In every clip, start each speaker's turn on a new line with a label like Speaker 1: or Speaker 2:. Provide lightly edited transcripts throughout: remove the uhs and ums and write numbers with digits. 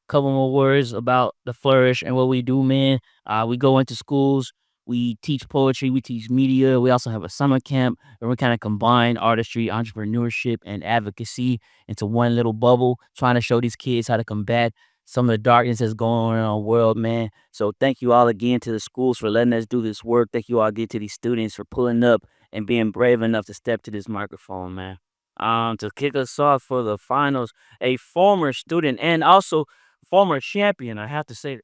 Speaker 1: couple more words about the Flourish and what we do, man. We go into schools, we teach poetry, we teach media. We also have a summer camp, and we kind of combine artistry, entrepreneurship, and advocacy into one little bubble, trying to show these kids how to combat some of the darkness that's going on in our world, man. So thank you all again to the schools for letting us do this work. Thank you all again to these students for pulling up and being brave enough to step to this microphone, man. To kick us off for the finals, a former student and also former champion, I have to say,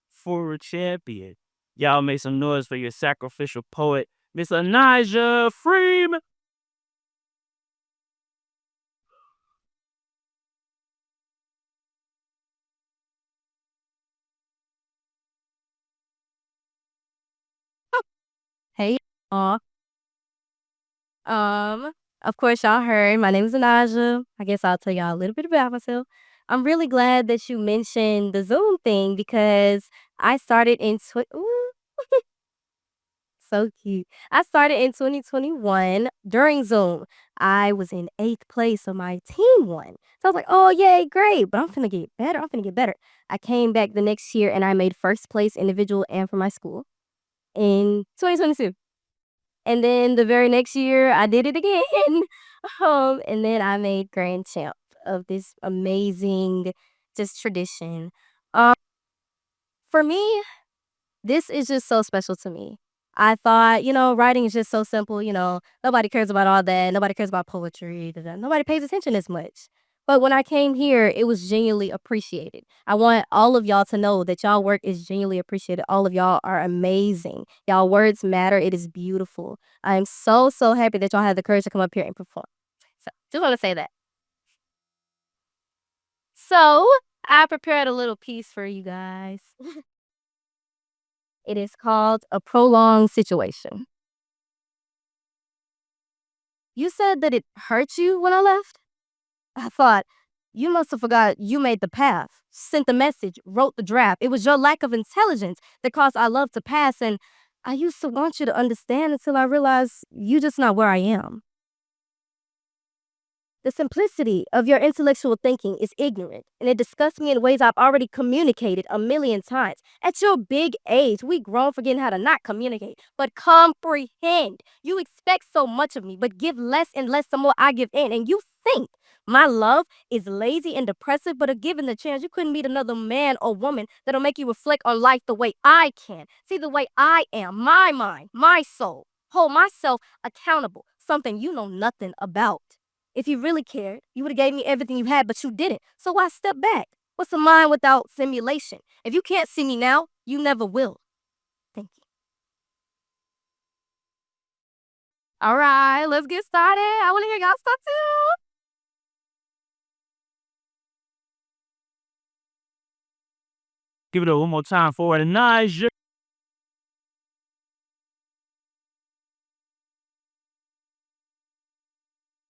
Speaker 1: former champion. Y'all make some noise for your sacrificial poet, Miss Anijah Freeman.
Speaker 2: Hey, y'all. Um, of course, y'all heard my name is Anaja. I guess I'll tell y'all a little bit about myself. I'm really glad that you mentioned the Zoom thing because I started in ooh, so cute. I started in 2021 during Zoom. I was in 8th place, so my team won. So I was like, "Oh, yay, great!" But I'm finna get better. I'm finna get better. I came back the next year and I made first place individual and for my school in 2022. And then the very next year, I did it again. And then I made grand champ of this amazing just tradition. Um, for me, this is just so special to me. I thought, writing is just so simple, nobody cares about all that. Nobody cares about poetry. Nobody pays attention as much. But when I came here, it was genuinely appreciated. I want all of y'all to know that y'all work is genuinely appreciated. All of y'all are amazing. Y'all words matter. It is beautiful. I am so, so happy that y'all had the courage to come up here and perform. So, just want to say that. So, I prepared a little piece for you guys. It is called A Prolonged Situation. You said that it hurt you when I left? I thought, you must have forgot you made the path, sent the message, wrote the draft. It was your lack of intelligence that caused I love to pass, and I used to want you to understand until I realized you just not where I am. The simplicity of your intellectual thinking is ignorant, and it disgusts me in ways I've already communicated a million times. At your big age, we grown forgetting how to not communicate, but comprehend. You expect so much of me, but give less and less the more I give in. And you think my love is lazy and depressive, but if given the chance, you couldn't meet another man or woman that'll make you reflect on life the way I can. See the way I am, my mind, my soul. Hold myself accountable, something you know nothing about. If you really cared, you would have gave me everything you had, but you didn't. So why step back? What's a mind without simulation? If you can't see me now, you never will. Thank you. All right, let's get started. I want to hear y'all stuff too.
Speaker 1: Give it up one more time for Anijah.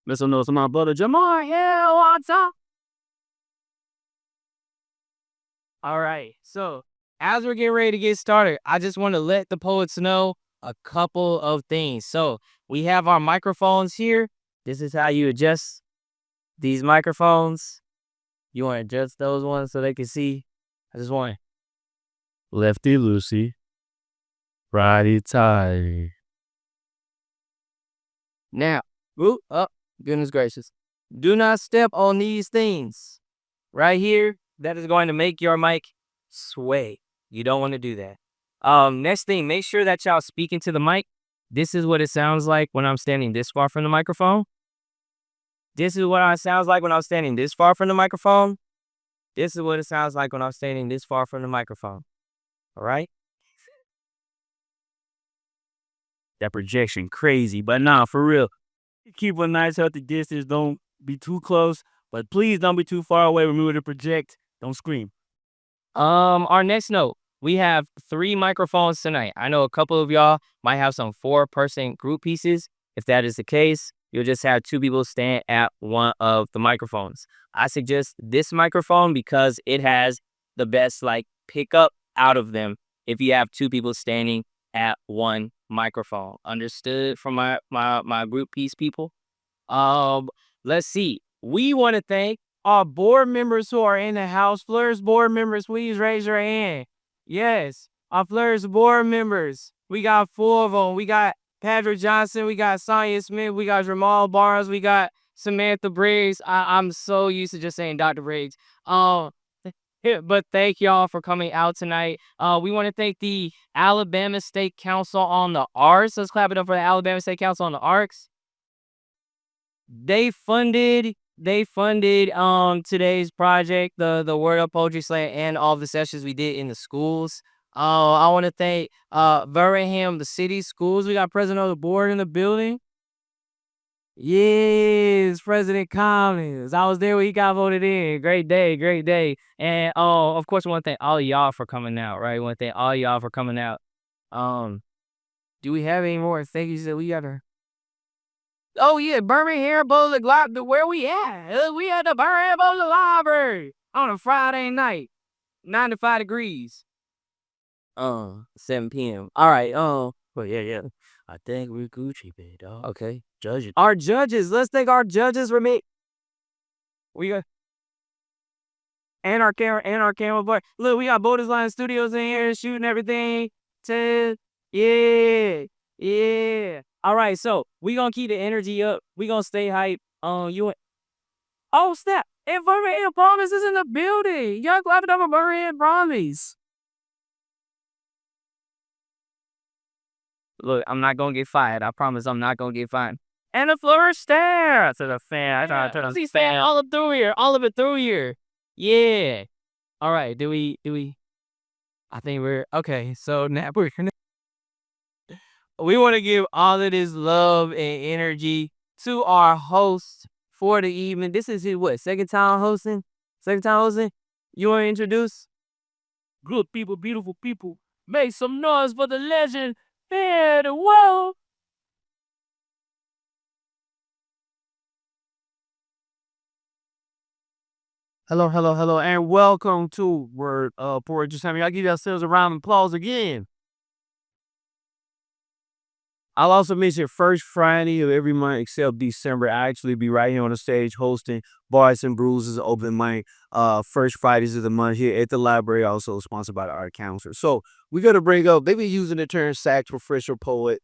Speaker 1: Let some noise to my brother Jamar. Yeah, what's up? All right. So, as we're getting ready to get started, I just want to let the poets know a couple of things. So, we have our microphones here. This is how you adjust these microphones. You want to adjust those ones so they can see. I just want lefty loosey, righty tighty. Now, ooh, oh, goodness gracious. Do not step on these things right here. That is going to make your mic sway. You don't want to do that. Next thing, make sure that y'all speaking to the mic. This is what it sounds like when I'm standing this far from the microphone. This is what it sounds like when I'm standing this far from the microphone. This is what it sounds like when I'm standing this far from the microphone. All right? That projection crazy, but nah, for real. Keep a nice healthy distance. Don't be too close, but please don't be too far away. Remember to project. Don't scream. Our next note, we have 3 microphones tonight. I know a couple of y'all might have some 4-person group pieces. If that is the case, you'll just have 2 people stand at one of the microphones. I suggest this microphone because it has the best like pickup out of them if you have 2 people standing at one microphone. Understood from my group piece people? Um, let's see. We want to thank our board members who are in the house. Flourish board members, please raise your hand. Yes, our Flourish board members. We got 4 of them. We got Patrick Johnson, we got Sonia Smith, we got Jamal Barnes, we got Samantha Briggs. I'm so used to just saying Dr. Briggs. Um, yeah, but thank y'all for coming out tonight. We want to thank the Alabama State Council on the Arts. Let's clap it up for the Alabama State Council on the Arts. They funded today's project, the Word Up Poetry Slam, and all the sessions we did in the schools. I want to thank Birmingham, the city schools. We got president of the board in the building. Yes, President Collins. I was there when he got voted in. Great day, great day. And of course, we want to thank all y'all for coming out, right? We want to thank all y'all for coming out. Um, do we have any more thank yous that we gotta? Oh yeah, Birmingham Public Library. Where we at? We at the Birmingham Public Library on a Friday night, 95 degrees. 7 p.m. All right. Well, yeah. I think we're Gucci, big dog. Okay, judges. Our judges. Let's thank our judges. We got and our camera boy. Look, we got Boulders Line Studios in here shooting everything. Ted, yeah, yeah. All right, so we gonna keep the energy up. We gonna stay hype. Oh snap! And Birmingham Promise is in the building. Y'all clap it up for Birmingham Promise. Look, I'm not gonna get fired. I promise I'm not gonna get fired. And the flourish stare to the fan. I tried to turn the fan all up through here. All of it through here. Yeah. All right. Do we? I think we're okay. So now we want to give all of this love and energy to our host for the evening. This is his what? Second time hosting? Second time hosting? You want to introduce? Good people, beautiful people. Make some noise for the legend. Fare the well. Hello, and welcome to Word Poetry Slam. Y'all give yourselves a round of applause again. I'll also mention first Friday of every month except December. I actually be right here on the stage hosting Bars and Bruises open mic. First Fridays of the month here at the library, also sponsored by the Art Council. So we gotta bring up. They be using the term sax professional poet.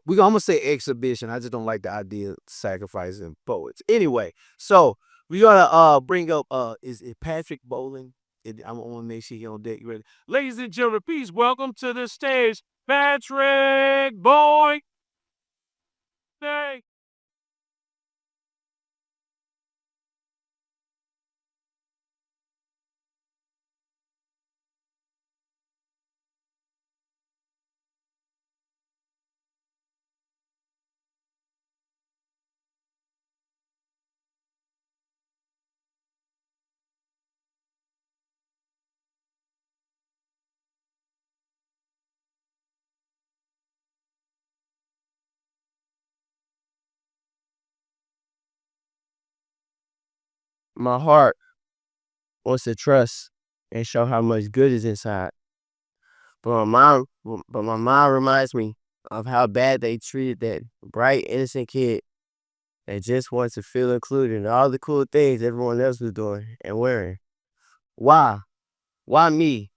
Speaker 1: We almost say exhibition. I just don't like the idea of sacrificing poets. Anyway, so we gotta bring up is it Patrick Bowling? I want to make sure he on deck. You ready? Ladies and gentlemen, please welcome to the stage Patrick Boy. Hey. My heart wants to trust and show how much good is inside. But my mind reminds me of how bad they treated that bright, innocent kid that just wants to feel included in all the cool things everyone else was doing and wearing. Why? Why me?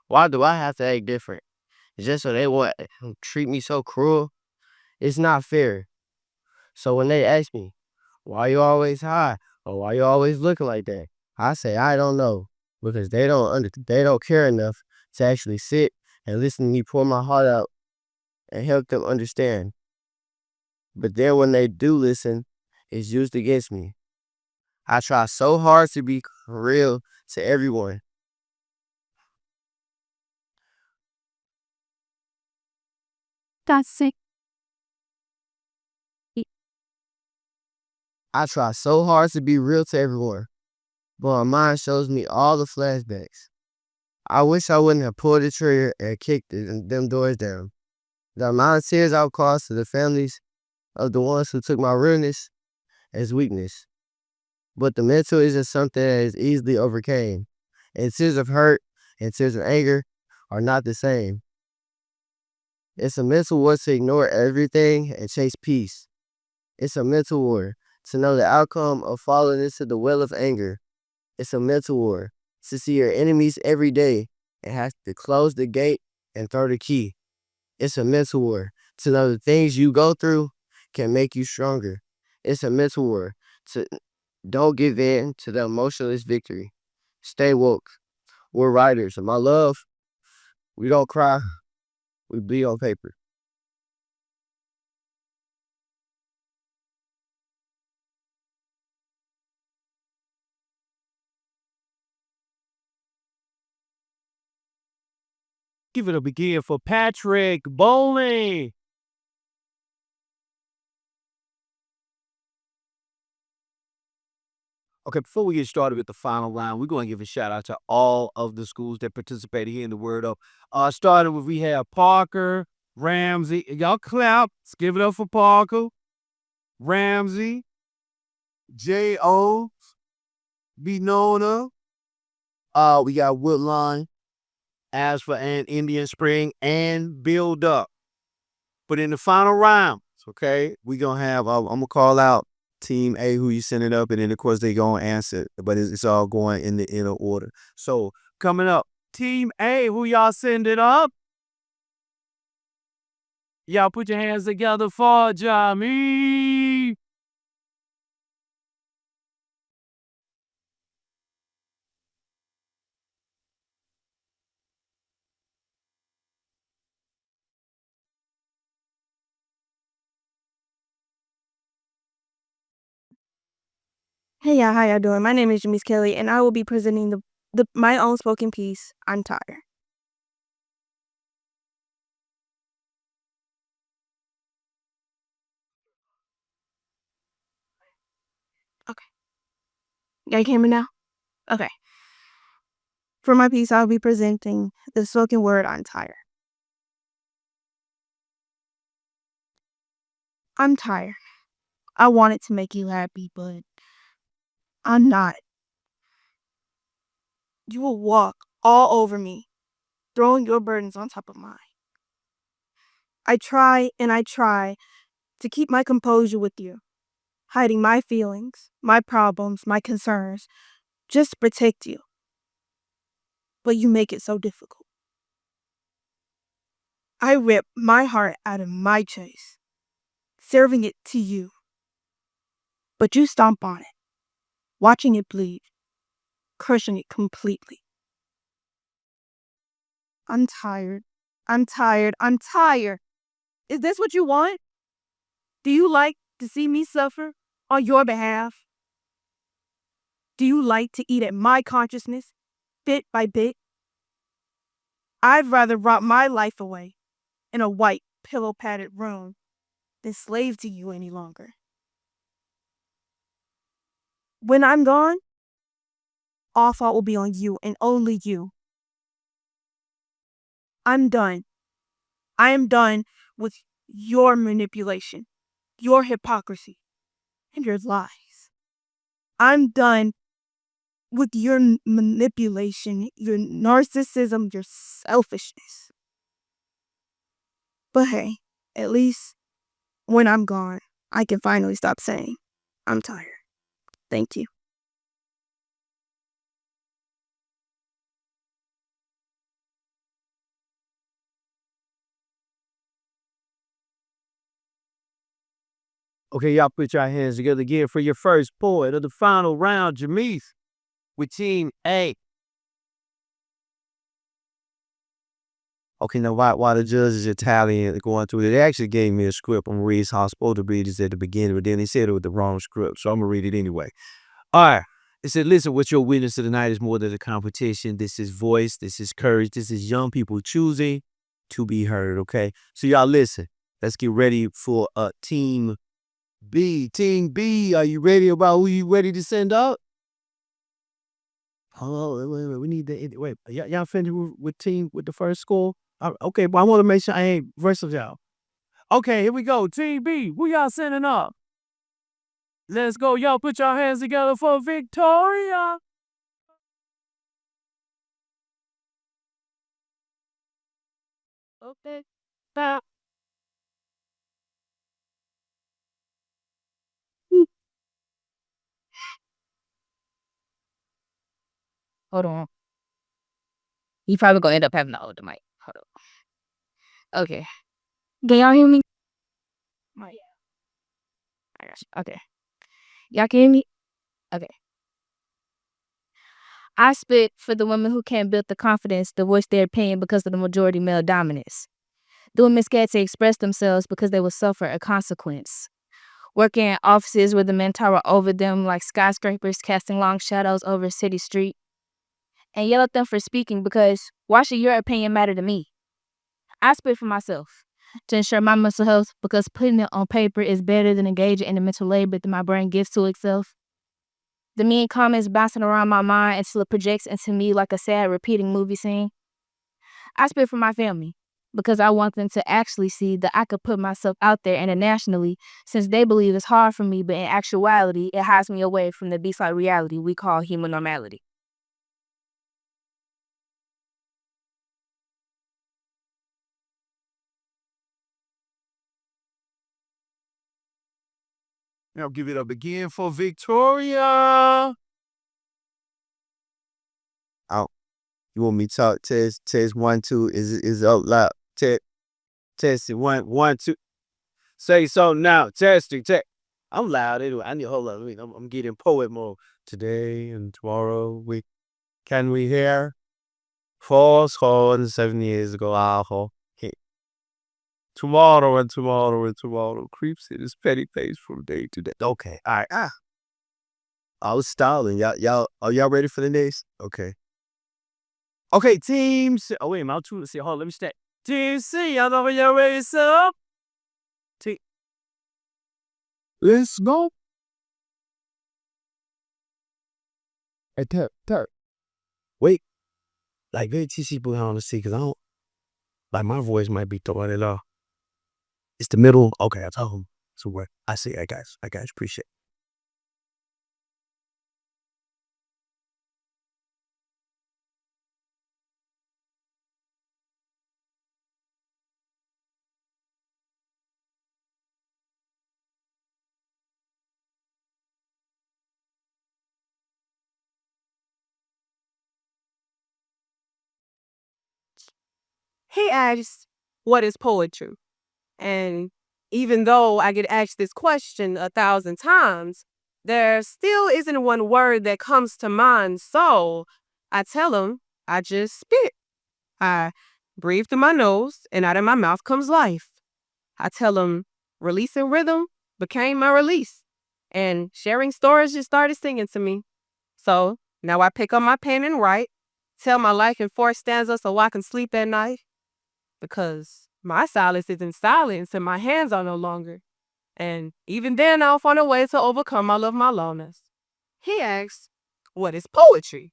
Speaker 1: Why do I have to act different? Just so they want treat me so cruel? It's not fair. So when they ask me, why you always high? Or why you always looking like that? I say I don't know. Because they don't care enough to actually sit and listen to me pour my heart out and help them understand. But then when they do listen, it's used against me. I try so hard to be real to everyone. Toxic. I try so hard to be real to everyone, but my mind shows me all the flashbacks. I wish I wouldn't have pulled the trigger and kicked them doors down. The amount of tears I've caused to the families of the ones who took my realness as weakness. But the mental isn't something that is easily overcame. And tears of hurt and tears of anger are not the same. It's a mental war to ignore everything and chase peace. It's a mental war to know the outcome of falling into the well of anger
Speaker 3: It's a mental war. To see your enemies every day and have to close the gate and throw the key. It's a mental war. To know the things you go through can make you stronger. It's a mental war. To don't give in to the emotionless victory. Stay woke. We're writers. And my love, we don't cry. We bleed on paper.
Speaker 4: Give it a begin for Patrick Bowling. Okay, before we get started with the final round, we're going to give a shout out to all of the schools that participated here in the Word Up. Starting with we have Parker, Ramsey. Y'all clap. Let's give it up for Parker, Ramsey, J.O., Benona. We got Woodlawn, Ashford, and Indian Spring, and Build Up. But in the final round, okay, we going to have, I'm going to call out Team A who you send it up, and then of course they going to answer, but it's all going in the inner order. So coming up, Team A, who y'all send it up? Y'all put your hands together for Jamie.
Speaker 5: Hey y'all, how y'all doing? My name is Jamise Kelly, and I will be presenting my own spoken piece, I'm Tired. Okay. Y'all can hear me now? Okay. For my piece, I'll be presenting the spoken word, I'm Tired. I'm tired. I wanted to make you happy, but I'm not. You will walk all over me, throwing your burdens on top of mine. I try and I try to keep my composure with you, hiding my feelings, my problems, my concerns, just to protect you. But you make it so difficult. I rip my heart out of my chest, serving it to you. But you stomp on it, watching it bleed, crushing it completely. I'm tired. I'm tired. I'm tired. Is this what you want? Do you like to see me suffer on your behalf? Do you like to eat at my consciousness, bit by bit? I'd rather rot my life away in a white, pillow padded room than slave to you any longer. When I'm gone, all fault will be on you and only you. I'm done. I am done with your manipulation, your hypocrisy, and your lies. I'm done with your manipulation, your narcissism, your selfishness. But hey, at least when I'm gone, I can finally stop saying, I'm tired. Thank you.
Speaker 4: Okay, y'all put your hands together again for your first poet of the final round, Jamise, with Team A.
Speaker 3: Okay, now why the judge is Italian going through it, they actually gave me a script. I'm gonna read how I'm supposed to read this at the beginning, but then they said it was the wrong script, so I'm gonna read it anyway. All right. It said, listen, what you're witnessing tonight is more than a competition. This is voice, this is courage, this is young people choosing to be heard, okay? So y'all listen. Let's get ready for Team B. Team B, are you ready about who you ready to send out? Oh, wait. We need the wait. Y'all finished with team with the first score? Okay, but I want to make sure I ain't versus y'all.
Speaker 4: Okay, here we go. Team B, who y'all sending up? Let's go. Y'all put your hands together for Victoria.
Speaker 2: Okay. Stop.
Speaker 6: Hold on. You probably gonna end up having to hold the mic. Hold on. Okay. Can y'all hear me? Oh, yeah. I got you. Okay. Y'all can hear me? Okay. I spit for the women who can't build the confidence to voice their opinion because of the majority male dominance. The women scared to express themselves because they will suffer a consequence. Working in offices where the men tower over them like skyscrapers casting long shadows over a city street. And yell at them for speaking because why should your opinion matter to me? I spit for myself to ensure my mental health because putting it on paper is better than engaging in the mental labor that my brain gives to itself. The mean comments bouncing around my mind until it projects into me like a sad repeating movie scene. I spit for my family because I want them to actually see that I could put myself out there internationally since they believe it's hard for me, but in actuality, it hides me away from the beast-like reality we call human normality.
Speaker 4: Now give it up again for Victoria.
Speaker 3: Out. You want me to talk? Test 1, 2. Is it up loud? Test it 1, 1, 2.
Speaker 4: Say so now. Testing. I'm loud anyway. I need hold on. I'm getting poet mode.
Speaker 3: Today and tomorrow can we hear? 407 years ago, tomorrow and tomorrow and tomorrow creeps in this petty pace from day to day. Okay, all right. I was stalling. Y'all, are y'all ready for the next? Okay.
Speaker 4: Okay, teams. Oh wait, my two. See, hold on, let me start. Team C, y'all know when y'all ready, so.
Speaker 3: Let's go. Hey, tap. Wait. Like, very TC behind the seat, because I don't, like, my voice might be throwing it off. It's the middle. Okay, I told him. So what? I see. I guys. Appreciate it.
Speaker 5: He asks, what is poetry? And even though I get asked this question 1,000 times, there still isn't one word that comes to mind. So I tell him, I just spit. I breathe through my nose, and out of my mouth comes life. I tell him, releasing rhythm became my release. And sharing stories just started singing to me. So now I pick up my pen and write, tell my life in 4 stanzas so I can sleep at night. Because my silence isn't silence and my hands are no longer. And even then, I'll find a way to overcome all of my lowness. He asks, what is poetry?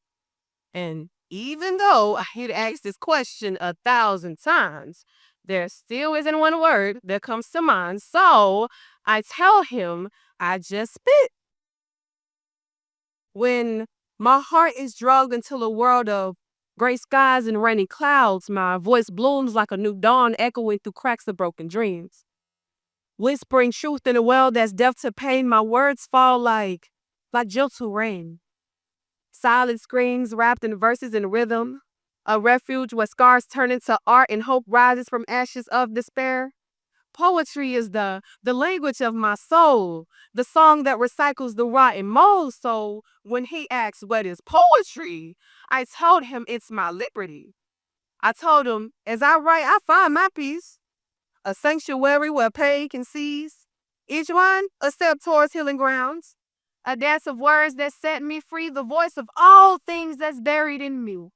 Speaker 5: And even though I had asked this question 1,000 times, there still isn't one word that comes to mind. So I tell him I just spit. When my heart is drugged into a world of gray skies and rainy clouds, my voice blooms like a new dawn echoing through cracks of broken dreams. Whispering truth in a world that's deaf to pain, my words fall like gentle rain. Silent screams wrapped in verses and rhythm. A refuge where scars turn into art and hope rises from ashes of despair. Poetry is the language of my soul, the song that recycles the rotten mold. So when he asks what is poetry, I told him it's my liberty. I told him as I write, I find my peace, a sanctuary where pain can cease. Each one a step towards healing grounds, a dance of words that set me free, the voice of all things that's buried in me.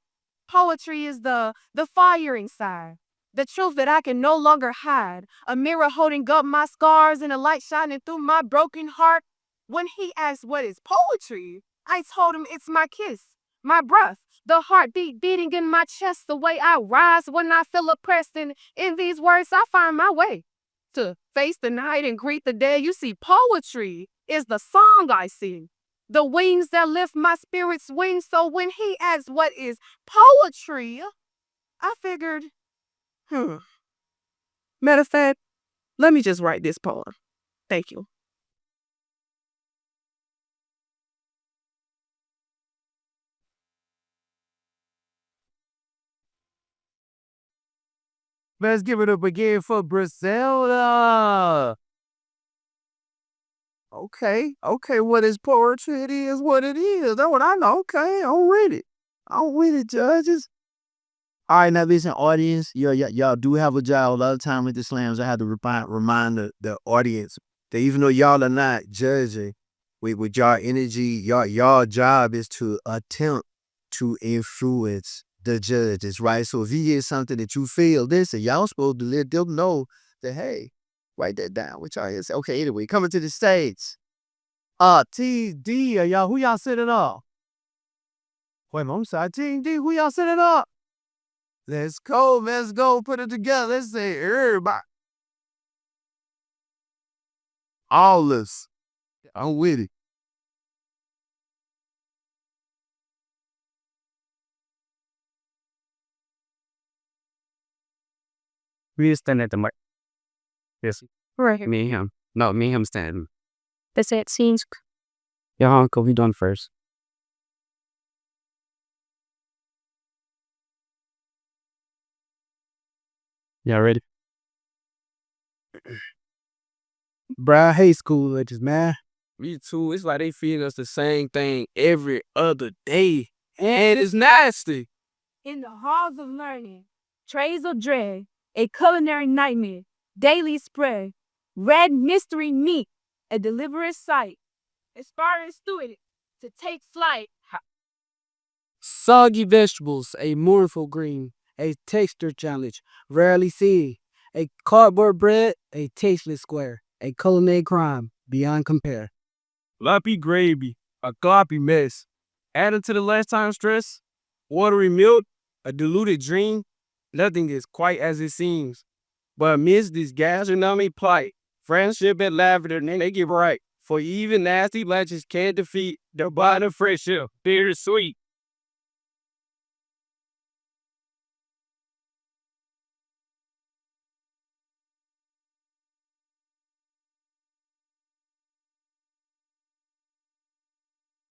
Speaker 5: Poetry is the fire inside, the truth that I can no longer hide, a mirror holding up my scars and a light shining through my broken heart. When he asked what is poetry, I told him it's my kiss, my breath, the heartbeat beating in my chest, the way I rise when I feel oppressed. And in these words, I find my way to face the night and greet the day. You see, poetry is the song I sing, the wings that lift my spirit's wings. So when he asked what is poetry, I figured, matter of fact, let me just write this poem. Thank you.
Speaker 4: Let's give it up again for Griselda. Okay, what is poetry? It is what it is. That's what I know. Okay, I'm with it. I'm with it, judges. All right, now listen, audience. Y'all do have a job. A lot of time with the slams, I have to remind the audience that even though y'all are not judging with y'all energy, y'all job is to attempt to influence the judges, right? So if you get something that you feel, listen, y'all supposed to let them know that, hey, write that down. What y'all here say? Okay, anyway, coming to the stage. TD, y'all, who y'all sitting up? Wait, I'm sorry, TD, who y'all sitting up? Let's go, put it together. Let's say everybody. All this. I'm with it.
Speaker 7: We stand at the mic. Yes.
Speaker 6: Right here.
Speaker 7: Me and him. No, me and him standing.
Speaker 6: That's it. Scenes.
Speaker 7: Your uncle, he done first. Y'all ready?
Speaker 4: Bro, I hate school lectures, man.
Speaker 7: Me too. It's like they feed us the same thing every other day. And it's nasty.
Speaker 5: In the halls of learning, trays of dread, a culinary nightmare, daily spread, red mystery meat, a deliberate sight, aspiring student to take flight.
Speaker 7: Soggy vegetables, a mournful green, a texture challenge, rarely seen. A cardboard bread, a tasteless square, a culinary crime, beyond compare.
Speaker 4: Floppy gravy, a gloppy mess. Added to the last time stress, watery milk, a diluted dream. Nothing is quite as it seems. But amidst this gastronomic plight, friendship and laughter, then they get right. For even nasty lunches can't defeat the bond of friendship, bittersweet.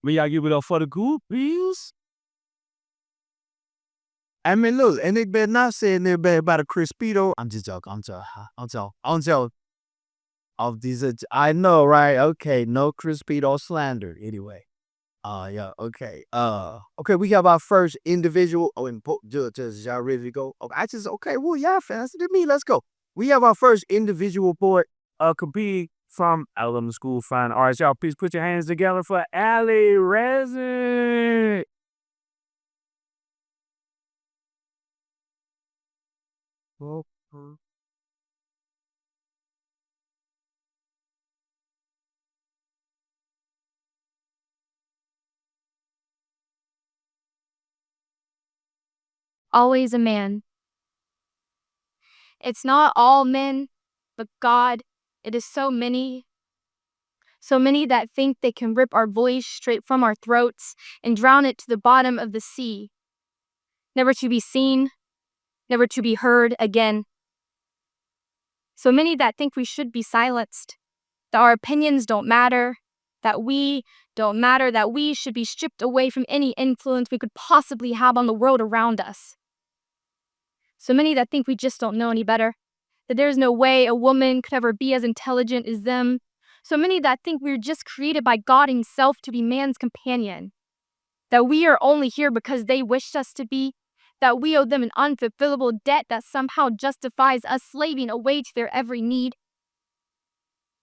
Speaker 4: May y'all give it up for the groupies? I mean, look, and they better not say anything bad about a Crispito. I'm just joking. I'm joking. Of these, I know, right? Okay, no Crispito slander. Anyway, yeah, okay. Okay, we have our first individual. Oh, and judges, y'all ready to go? Okay, well, y'all faster than me. Let's go. We have our first individual poet, competing from Alabama School of Fine Arts. Y'all, please put your hands together for Allie Resin.
Speaker 8: Always a man. It's not all men, but God, it is so many that think they can rip our voice straight from our throats and drown it to the bottom of the sea. Never to be seen, never to be heard again. So many that think we should be silenced, that our opinions don't matter, that we don't matter, that we should be stripped away from any influence we could possibly have on the world around us. So many that think we just don't know any better, that there's no way a woman could ever be as intelligent as them. So many that think we're just created by God Himself to be man's companion, that we are only here because they wished us to be, that we owe them an unfulfillable debt that somehow justifies us slaving away to their every need.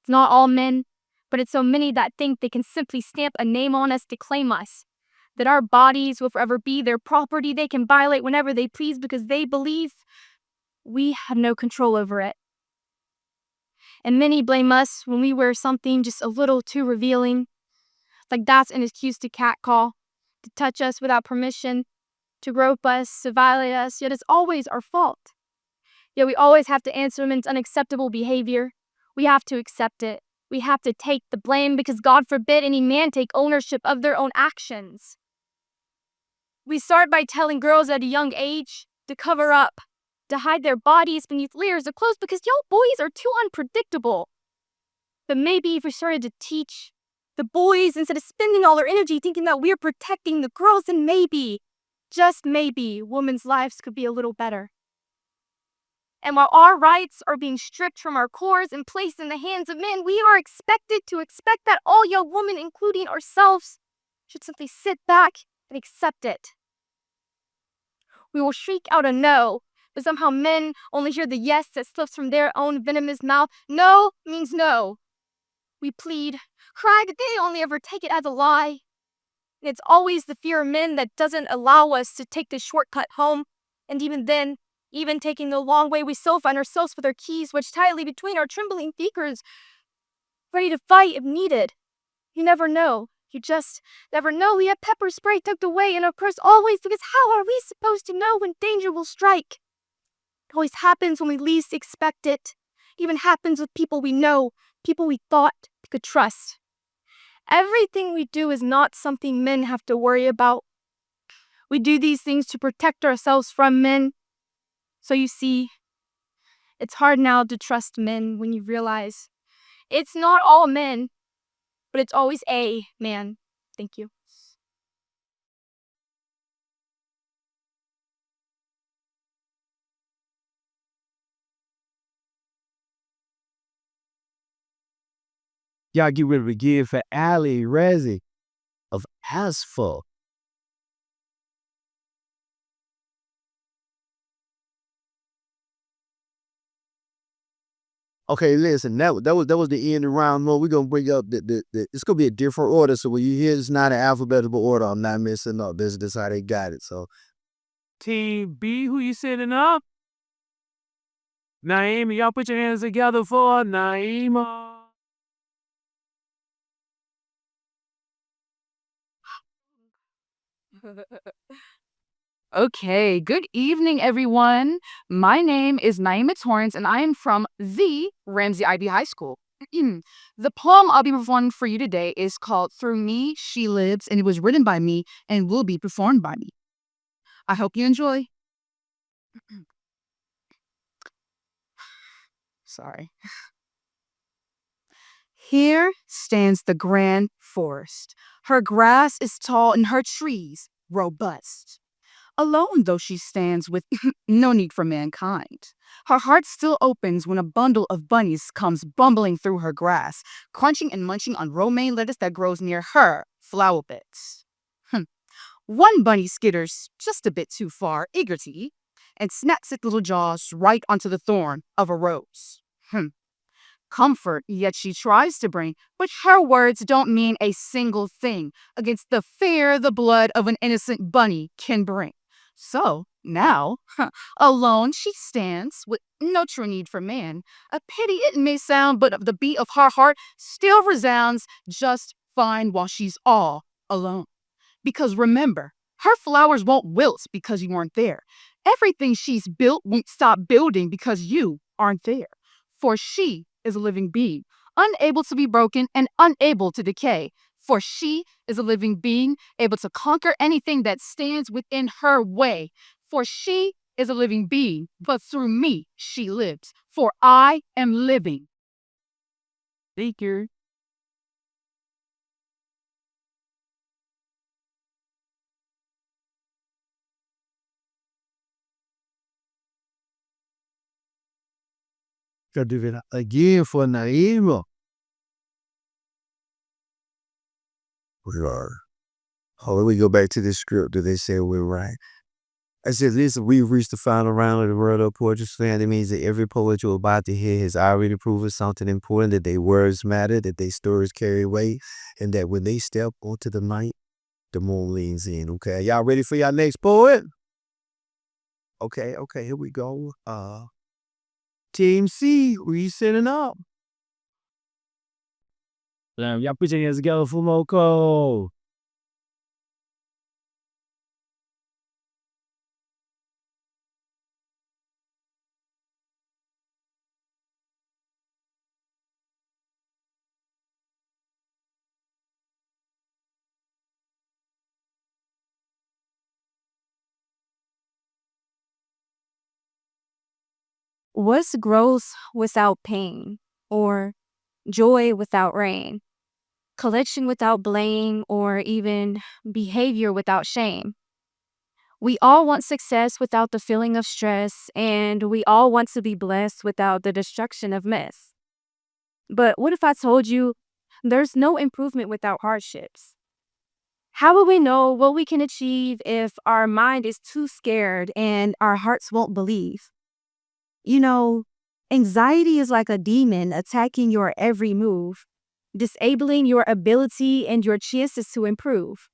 Speaker 8: It's not all men, but it's so many that think they can simply stamp a name on us to claim us, that our bodies will forever be their property they can violate whenever they please because they believe we have no control over it. And many blame us when we wear something just a little too revealing, like that's an excuse to catcall, to touch us without permission, to grope us, to violate us, yet it's always our fault. Yet we always have to answer men's unacceptable behavior. We have to accept it. We have to take the blame because God forbid any man take ownership of their own actions. We start by telling girls at a young age to cover up, to hide their bodies beneath layers of clothes because y'all boys are too unpredictable. But maybe if we started to teach the boys instead of spending all our energy thinking that we're protecting the girls, then maybe, just maybe, women's lives could be a little better. And while our rights are being stripped from our cores and placed in the hands of men, we are expected to expect that all young women, including ourselves, should simply sit back and accept it. We will shriek out a no, but somehow men only hear the yes that slips from their own venomous mouth. No means no. We plead, cry, but they only ever take it as a lie. And it's always the fear of men that doesn't allow us to take the shortcut home. And even then, even taking the long way, we still find ourselves with our keys wedged tightly between our trembling fingers, ready to fight if needed. You never know. You just never know. We have pepper spray tucked away in our purse always, because how are we supposed to know when danger will strike? It always happens when we least expect it. It even happens with people we know, people we thought we could trust. Everything we do is not something men have to worry about. We do these things to protect ourselves from men. So you see, it's hard now to trust men when you realize it's not all men, but it's always a man. Thank you.
Speaker 4: Y'all get rid of a give for Allie Resi of asphalt.
Speaker 3: Okay, listen, that was the end of round one. We're gonna bring up the it's gonna be a different order. So when you hear it's not an alphabetical order, I'm not messing up. This how they got it. So
Speaker 4: Team B, who you setting up? Naima, y'all put your hands together for Naima.
Speaker 9: Okay, good evening, everyone. My name is Naima Torrance, and I am from the Ramsey Ivy High School. The poem I'll be performing for you today is called Through Me, She Lives, and it was written by me and will be performed by me. I hope you enjoy. Sorry. Here stands the grand forest. Her grass is tall and her trees robust. Alone though she stands with no need for mankind. Her heart still opens when a bundle of bunnies comes bumbling through her grass, crunching and munching on romaine lettuce that grows near her flower beds. One bunny skitters just a bit too far, eager to eat, and snaps its little jaws right onto the thorn of a rose. Comfort, yet she tries to bring, but her words don't mean a single thing against the fear the blood of an innocent bunny can bring. So now, alone she stands with no true need for man. A pity it may sound, but the beat of her heart still resounds just fine while she's all alone. Because remember, her flowers won't wilt because you aren't there. Everything she's built won't stop building because you aren't there. For she is a living being, unable to be broken and unable to decay. For she is a living being, able to conquer anything that stands within her way. For she is a living being, but through me she lives. For I am living.
Speaker 4: Speaker.
Speaker 3: gotta do it again for Naima. We are. Oh, let me go back to this script that they said we're right. I said, listen, we've reached the final round of the World of Poetry Slam. That means that every poet you're about to hear has already proven something important, that their words matter, that their stories carry weight, and that when they step onto the mic, the moon leans in. Okay, y'all ready for y'all next poet? Okay, here we go. Team C, who you setting up?
Speaker 4: Y'all put your hands together for Moko.
Speaker 2: What's growth without pain, or joy without rain, collection without blame, or even behavior without shame?
Speaker 8: We all want success without the feeling of stress, and we all want to be blessed without the destruction of mess. But what if I told you there's no improvement without hardships? How will we know what we can achieve if our mind is too scared and our hearts won't believe? You know, anxiety is like a demon attacking your every move, disabling your ability and your chances to improve.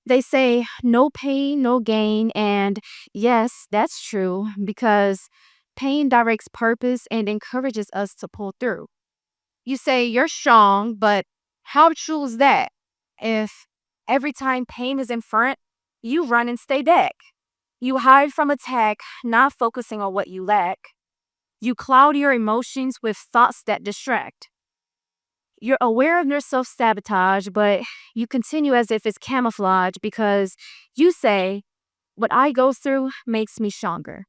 Speaker 8: They say no pain, no gain. And yes, that's true because pain directs purpose and encourages us to pull through. You say you're strong, but how true is that? If every time pain is in front, you run and stay back. You hide from attack, not focusing on what you lack. You cloud your emotions with thoughts that distract. You're aware of your self sabotage, but you continue as if it's camouflage because you say, what I go through makes me stronger.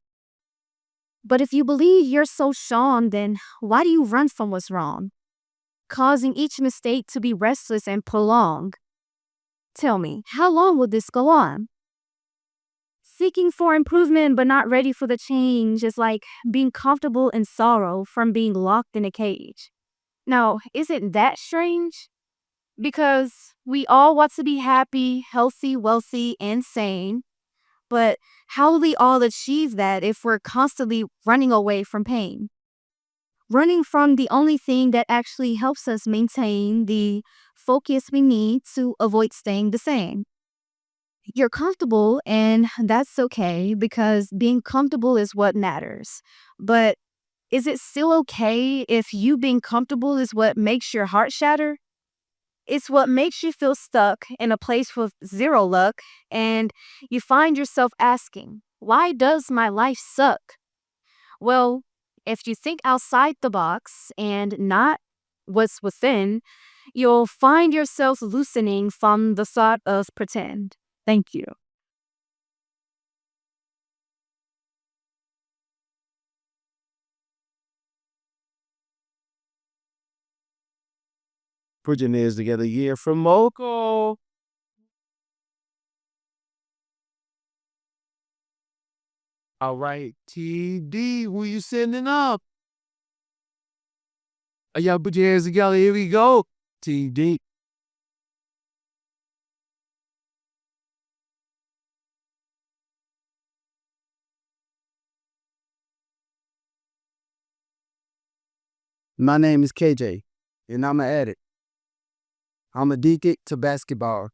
Speaker 8: But if you believe you're so strong, then why do you run from what's wrong, causing each mistake to be restless and prolonged? Tell me, how long will this go on? Seeking for improvement but not ready for the change is like being comfortable in sorrow from being locked in a cage. Now, isn't that strange? Because we all want to be happy, healthy, wealthy, and sane. But how will we all achieve that if we're constantly running away from pain? Running from the only thing that actually helps us maintain the focus we need to avoid staying the same. You're comfortable, and that's okay because being comfortable is what matters. But is it still okay if you being comfortable is what makes your heart shatter? It's what makes you feel stuck in a place with zero luck, and you find yourself asking, why does my life suck? Well, if you think outside the box and not what's within, you'll find yourself loosening from the thought of pretend. Thank you.
Speaker 4: Put your nails together. Yeah, from Moco. All right, TD, who you sending up? Y'all put your hands together. Here we go. TD.
Speaker 7: My name is KJ, and I'm an addict. I'm addicted to basketball.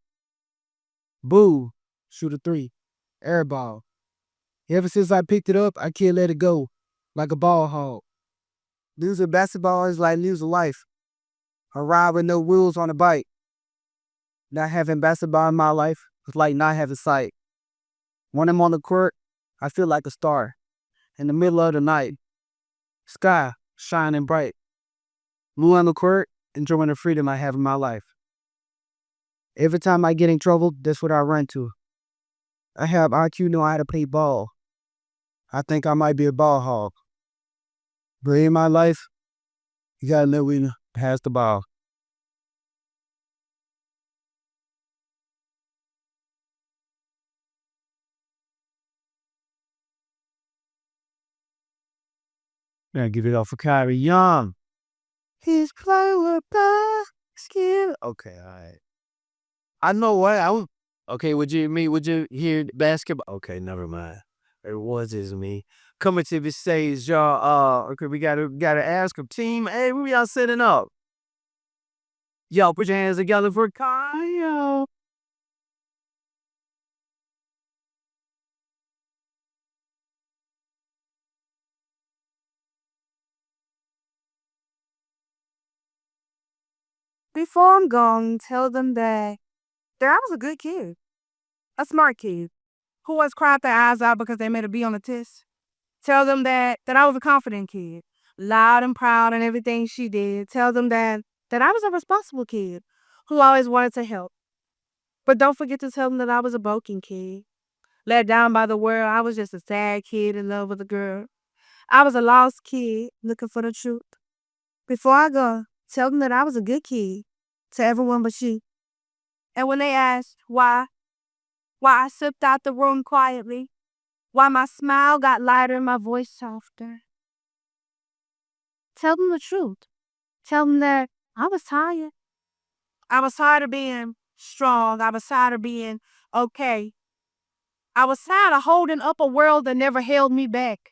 Speaker 7: Boo, shoot a three, air ball. Ever since I picked it up, I can't let it go, like a ball hog. Losing basketball is like losing life. A ride with no wheels on a bike. Not having basketball in my life is like not having sight. When I'm on the court, I feel like a star. In the middle of the night, sky shining bright. Blue on the court, enjoying the freedom I have in my life. Every time I get in trouble, that's what I run to. I have IQ, know how to play ball. I think I might be a ball hog. But in my life, you gotta know when to pass the ball. Now give it up for Kyrie Young. His flower basket. Okay, all right. I know what I was. Okay, would you hear basketball? Okay, never mind. It was just me. Coming to the stage, y'all. Okay, we gotta ask a team. Hey, where y'all setting up? Y'all put your hands together for Kyle.
Speaker 5: Before I'm gone, tell them that I was a good kid, a smart kid, who has cried their eyes out because they made a B on the test. Tell them that I was a confident kid, loud and proud in everything she did. Tell them that I was a responsible kid who always wanted to help. But don't forget to tell them that I was a broken kid, let down by the world. I was just a sad kid in love with a girl. I was a lost kid looking for the truth. Before I go, tell them that I was a good kid to everyone but you. And when they ask why, Why I slipped out the room quietly. Why my smile got lighter and my voice softer. Tell them the truth. Tell them that I was tired. I was tired of being strong. I was tired of being okay. I was tired of holding up a world that never held me back.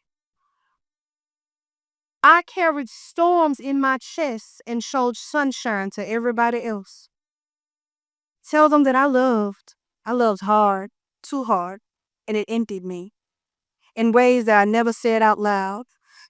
Speaker 5: I carried storms in my chest and showed sunshine to everybody else. Tell them that I loved. I loved hard, too hard, and it emptied me in ways that I never said out loud.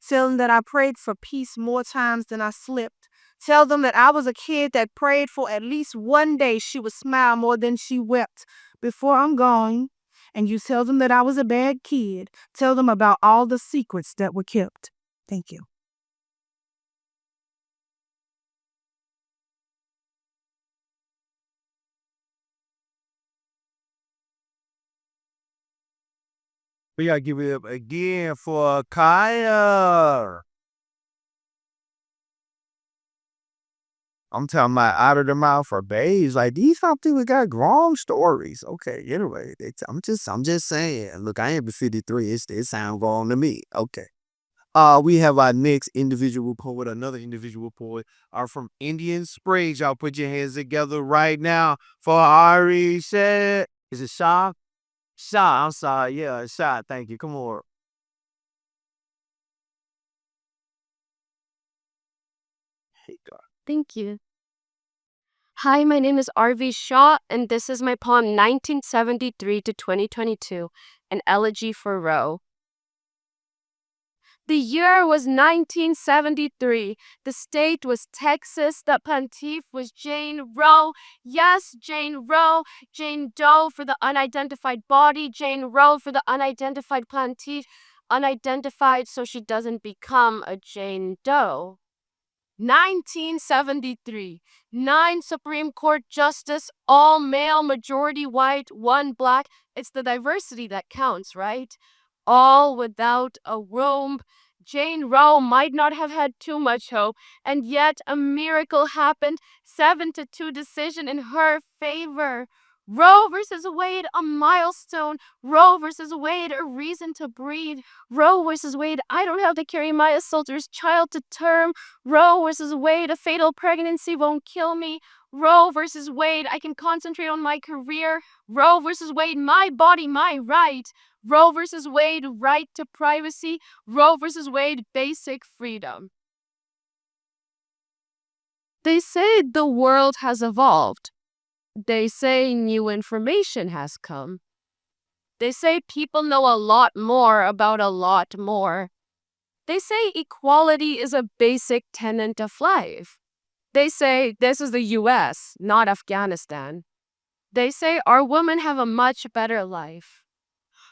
Speaker 5: Tell them that I prayed for peace more times than I slept. Tell them that I was a kid that prayed for at least one day she would smile more than she wept. Before I'm gone, and you tell them that I was a bad kid, tell them about all the secrets that were kept. Thank you.
Speaker 4: We gotta give it up again for Kaya.
Speaker 3: I'm talking about out of the mouth for babes. Like these some people got grown stories. Okay, anyway, I'm just saying. Look, I ain't but 53. It sound wrong to me. Okay. We have our next individual poet, another individual poet, are from Indian Springs. Y'all put your hands together right now for Ari Shah. Is it Shah? Shah, I'm sorry. Yeah, Shah. Thank you. Come on. Hey, God.
Speaker 10: Thank you. Hi, my name is R.V. Shaw, and this is my poem 1973 to 2022, an elegy for Roe. The year was 1973. The state was Texas. The pontiff was Jane Roe. Yes, Jane Roe. Jane Doe for the unidentified body. Jane Roe for the unidentified pontiff. Unidentified so she doesn't become a Jane Doe. 1973. 9 Supreme Court justice, all male, majority white, 1 black. It's the diversity that counts, right? All without a womb. Jane Roe might not have had too much hope, and yet a miracle happened. 7-2 decision in her favor. Roe versus Wade, a milestone. Roe versus Wade, a reason to breathe. Roe versus Wade, I don't have to carry my assaulter's child to term. Roe versus Wade, a fatal pregnancy won't kill me. Roe versus Wade, I can concentrate on my career. Roe versus Wade, my body, my right. Roe versus Wade, right to privacy. Roe versus Wade, basic freedom. They say the world has evolved. They say new information has come. They say people know a lot more about a lot more. They say equality is a basic tenet of life. They say this is the US, not Afghanistan. They say our women have a much better life.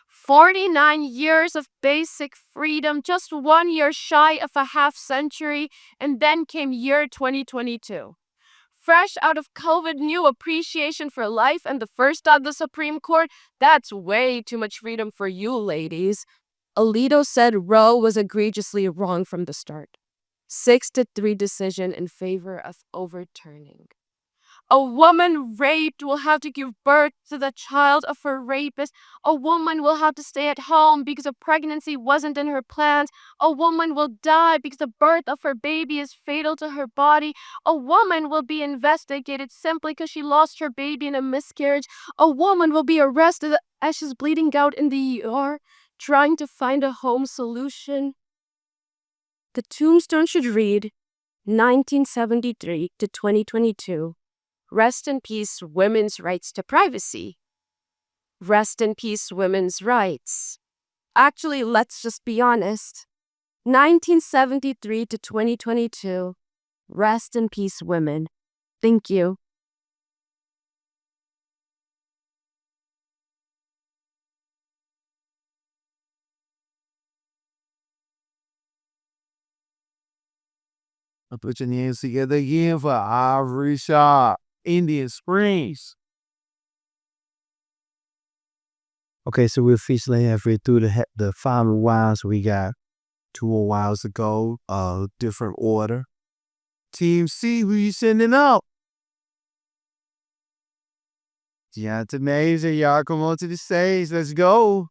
Speaker 10: 49 years of basic freedom, just 1 year shy of a half century, and then came year 2022. Fresh out of COVID, new appreciation for life, and the first of the Supreme Court, that's way too much freedom for you ladies. Alito said Roe was egregiously wrong from the start. 6-3 decision in favor of overturning. A woman raped will have to give birth to the child of her rapist. A woman will have to stay at home because a pregnancy wasn't in her plans. A woman will die because the birth of her baby is fatal to her body. A woman will be investigated simply because she lost her baby in a miscarriage. A woman will be arrested as she's bleeding out in the ER, trying to find a home solution. The tombstone should read 1973 to 2022. Rest in peace, women's rights to privacy. Rest in peace, women's rights. Actually, let's just be honest. 1973 to 2022. Rest in peace, women. Thank you.
Speaker 4: Put your hands together again for Ari Shah, Indian Springs.
Speaker 3: Okay, so we're officially halfway through the final rounds. We got 2 more rounds to go. Different order.
Speaker 4: Team C, who you sending out? Deontay, y'all come on to the stage. Let's go.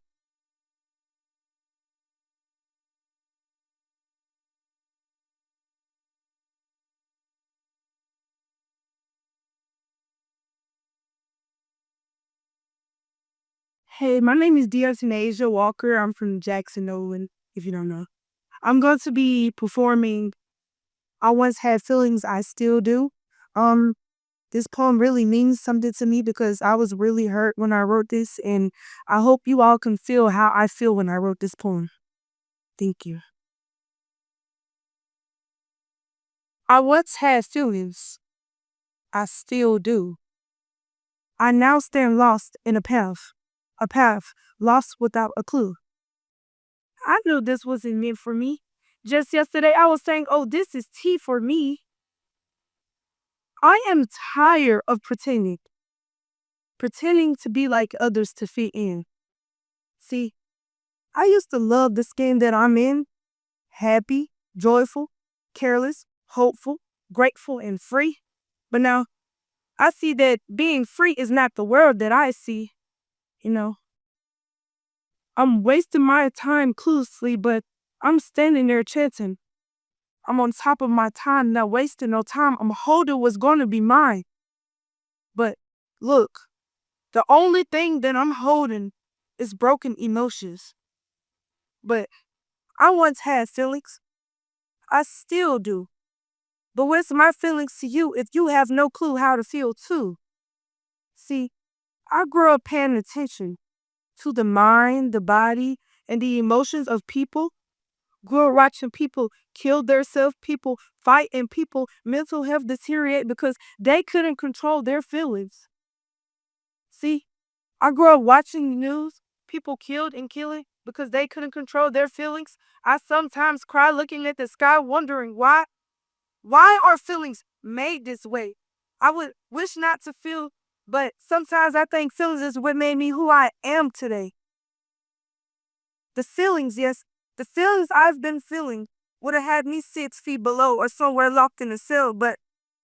Speaker 5: Hey, my name is Deontay Walker. I'm from Jackson, Nolan, if you don't know. I'm going to be performing I Once Had Feelings, I Still Do. Um, this poem really means something to me because I was really hurt when I wrote this, and I hope you all can feel how I feel when I wrote this poem. Thank you. I once had feelings. I still do. I now stand lost in a path lost without a clue. I knew this wasn't meant for me. Just yesterday, I was saying, oh, this is tea for me. I am tired of pretending to be like others to fit in. See, I used to love the skin that I'm in, happy, joyful, careless, hopeful, grateful, and free. But now I see that being free is not the world that I see. You know, I'm wasting my time cluelessly, but I'm standing there chanting. I'm on top of my time, not wasting no time. I'm holding what's gonna be mine. But look, the only thing that I'm holding is broken emotions. But I once had feelings. I still do. But what's my feelings to you if you have no clue how to feel too? See, I grew up paying attention to the mind, the body, and the emotions of people. Grew up watching people kill themselves, people fight, and people mental health deteriorate because they couldn't control their feelings. See, I grew up watching the news, people killed and killing because they couldn't control their feelings. I sometimes cry looking at the sky, wondering why. Why are feelings made this way? I would wish not to feel, but sometimes I think feelings is what made me who I am today. The feelings, yes, the feelings I've been feeling would have had me 6 feet below or somewhere locked in a cell, but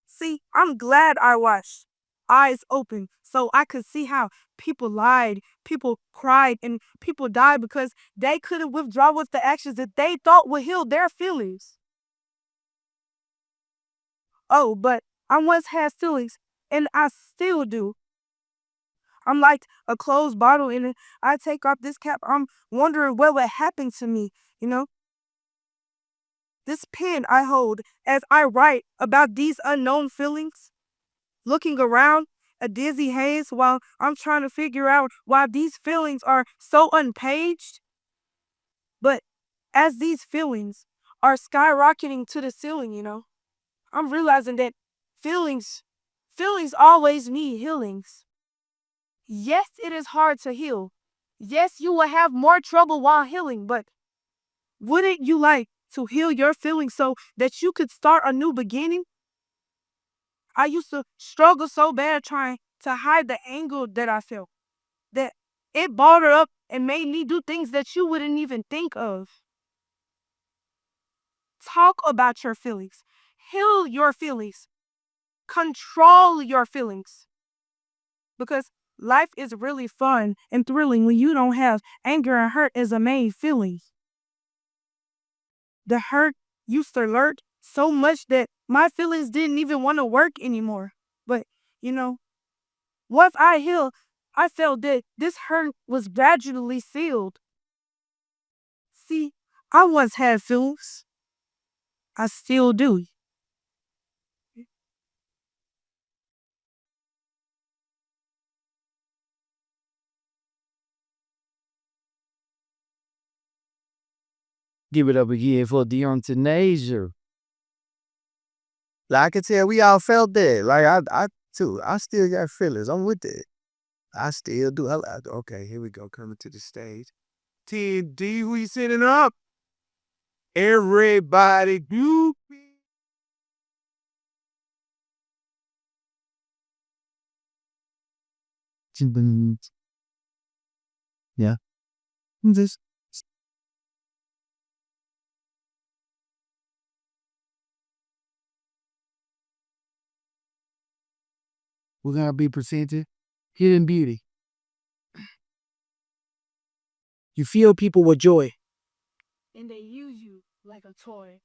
Speaker 5: see, I'm glad I watched. Eyes open so I could see how people lied, people cried, and people died because they couldn't withdraw with the actions that they thought would heal their feelings. Oh, but I once had feelings, and I still do. I'm like a closed bottle, and I take off this cap. I'm wondering what would happen to me, you know? This pen I hold as I write about these unknown feelings, looking around, a dizzy haze while I'm trying to figure out why these feelings are so unpaged. But as these feelings are skyrocketing to the ceiling, I'm realizing that feelings, feelings always need healings. Yes, it is hard to heal. Yes, you will have more trouble while healing, but wouldn't you like to heal your feelings so that you could start a new beginning? I used to struggle so bad trying to hide the anger that I felt, that it bottled up and made me do things that you wouldn't even think of. Talk about your feelings. Heal your feelings. Control your feelings. Because life is really fun and thrilling when you don't have anger and hurt as a main feeling. The hurt used to hurt so much that my feelings didn't even want to work anymore. But, you know, once I healed, I felt that this hurt was gradually sealed. See, I once had feelings. I still do.
Speaker 4: Give it up again for Deontay.
Speaker 3: Like I can tell we all felt that. Like I too. I still got feelings. I'm with it. I still do. Okay, here we go. Coming to the stage.
Speaker 4: TD, we sitting up. Everybody goopy.
Speaker 3: Yeah. This.
Speaker 7: We're gonna be presenting hidden beauty. You fill people with joy.
Speaker 5: And they use you like a toy.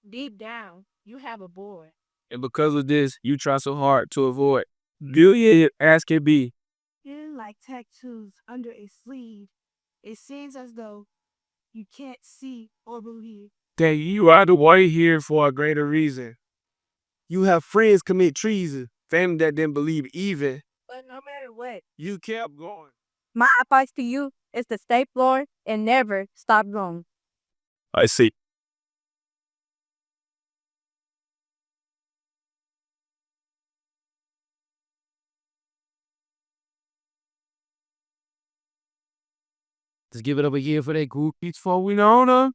Speaker 5: Deep down, you have a boy.
Speaker 4: And because of this, you try so hard to avoid. Brilliant as can be.
Speaker 5: Hidden like tattoos under a sleeve. It seems as though you can't see or believe.
Speaker 4: That you are the one here for a greater reason. You have friends commit treason, family that didn't believe even.
Speaker 5: But no matter what,
Speaker 4: You kept going.
Speaker 2: My advice to you is to stay floored and never stop growing.
Speaker 4: I see.
Speaker 7: Let's give it up again for that group.
Speaker 4: Each for we know them.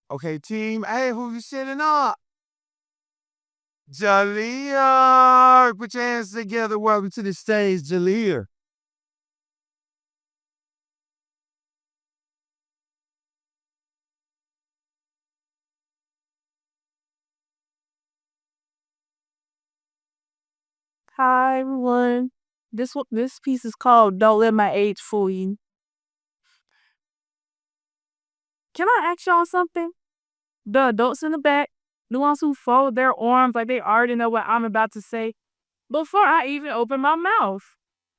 Speaker 4: Okay, team A, who you sitting up? Jalea. Put your hands together. Welcome to the stage, Jalea.
Speaker 5: hi everyone. This piece is called "Don't Let My Age Fool You." Can I ask y'all something? The adults in the back, the ones who fold their arms like they already know what I'm about to say, before I even open my mouth.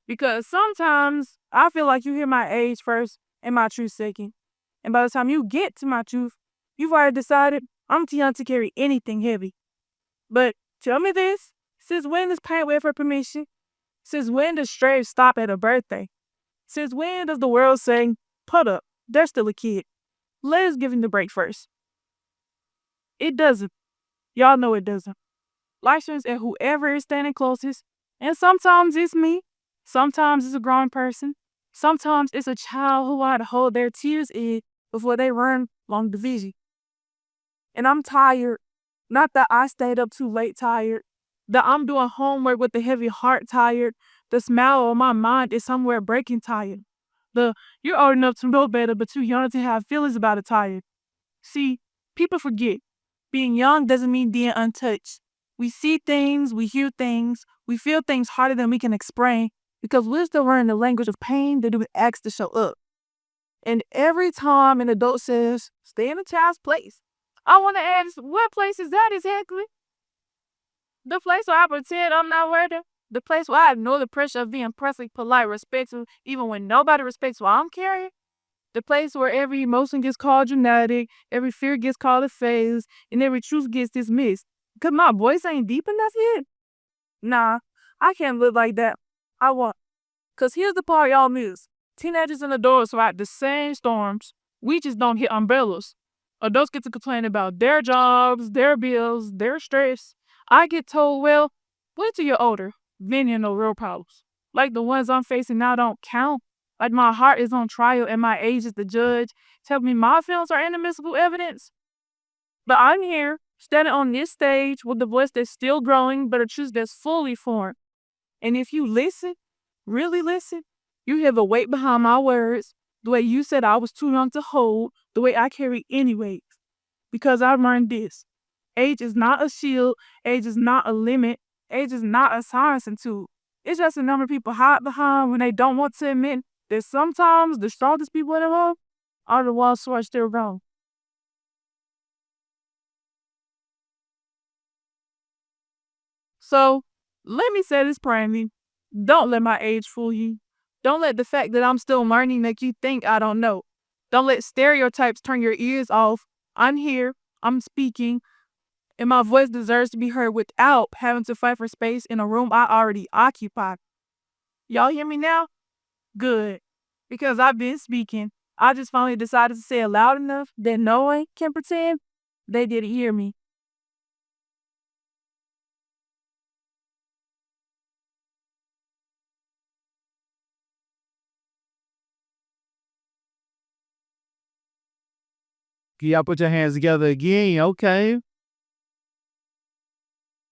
Speaker 5: Because sometimes I feel like you hear my age first and my truth second. And by the time you get to my truth, you've already decided I'm too young to carry anything heavy. But tell me this, since when does paint wait for permission? Since when does strays stop at a birthday? Since when does the world say, put up, they're still a kid? Let us give him the break first. It doesn't. Y'all know it doesn't. Life turns at whoever is standing closest, and sometimes it's me, sometimes it's a grown person, sometimes it's a child who had to hold their tears in before they run long division. And I'm tired. Not that I stayed up too late tired, that I'm doing homework with a heavy heart tired, the smile on my mind is somewhere breaking tired. The you're old enough to know better but too young to have feelings about it tired. See, people forget. Being young doesn't mean being untouched. We see things, we hear things, we feel things harder than we can explain because we're still learning the language of pain that we ask to show up. And every time an adult says, stay in a child's place, I want to ask, what place is that exactly? The place where I pretend I'm not worthy? The place where I ignore the pressure of being perfectly polite, respectful, even when nobody respects what I'm carrying? The place where every emotion gets called dramatic, every fear gets called a phase, and every truth gets dismissed. Because my voice ain't deep enough yet? Nah, I can't live like that. I won't. Because here's the part y'all miss. Teenagers and adults ride the same storms. We just don't hit umbrellas. Adults get to complain about their jobs, their bills, their stress. I get told, well, wait till you're older. Then you know real problems. Like the ones I'm facing now don't count. Like my heart is on trial and my age is the judge. Tell me my feelings are inadmissible evidence. But I'm here, standing on this stage with a voice that's still growing, but a truth that's fully formed. And if you listen, really listen, you hear the weight behind my words, the way you said I was too young to hold, the way I carry anyways. Because I learned this. Age is not a shield, age is not a limit, age is not a silencing tool. It's just a number people hide behind when they don't want to admit that sometimes the strongest people in the world are the ones who are still wrong. So, let me say this plainly. Don't let my age fool you. Don't let the fact that I'm still learning make you think I don't know. Don't let stereotypes turn your ears off. I'm here, I'm speaking, and my voice deserves to be heard without having to fight for space in a room I already occupy. Y'all hear me now? Good. Because I've been speaking. I just finally decided to say it loud enough that no one can pretend they didn't hear me.
Speaker 4: Can y'all put your hands together again? Okay.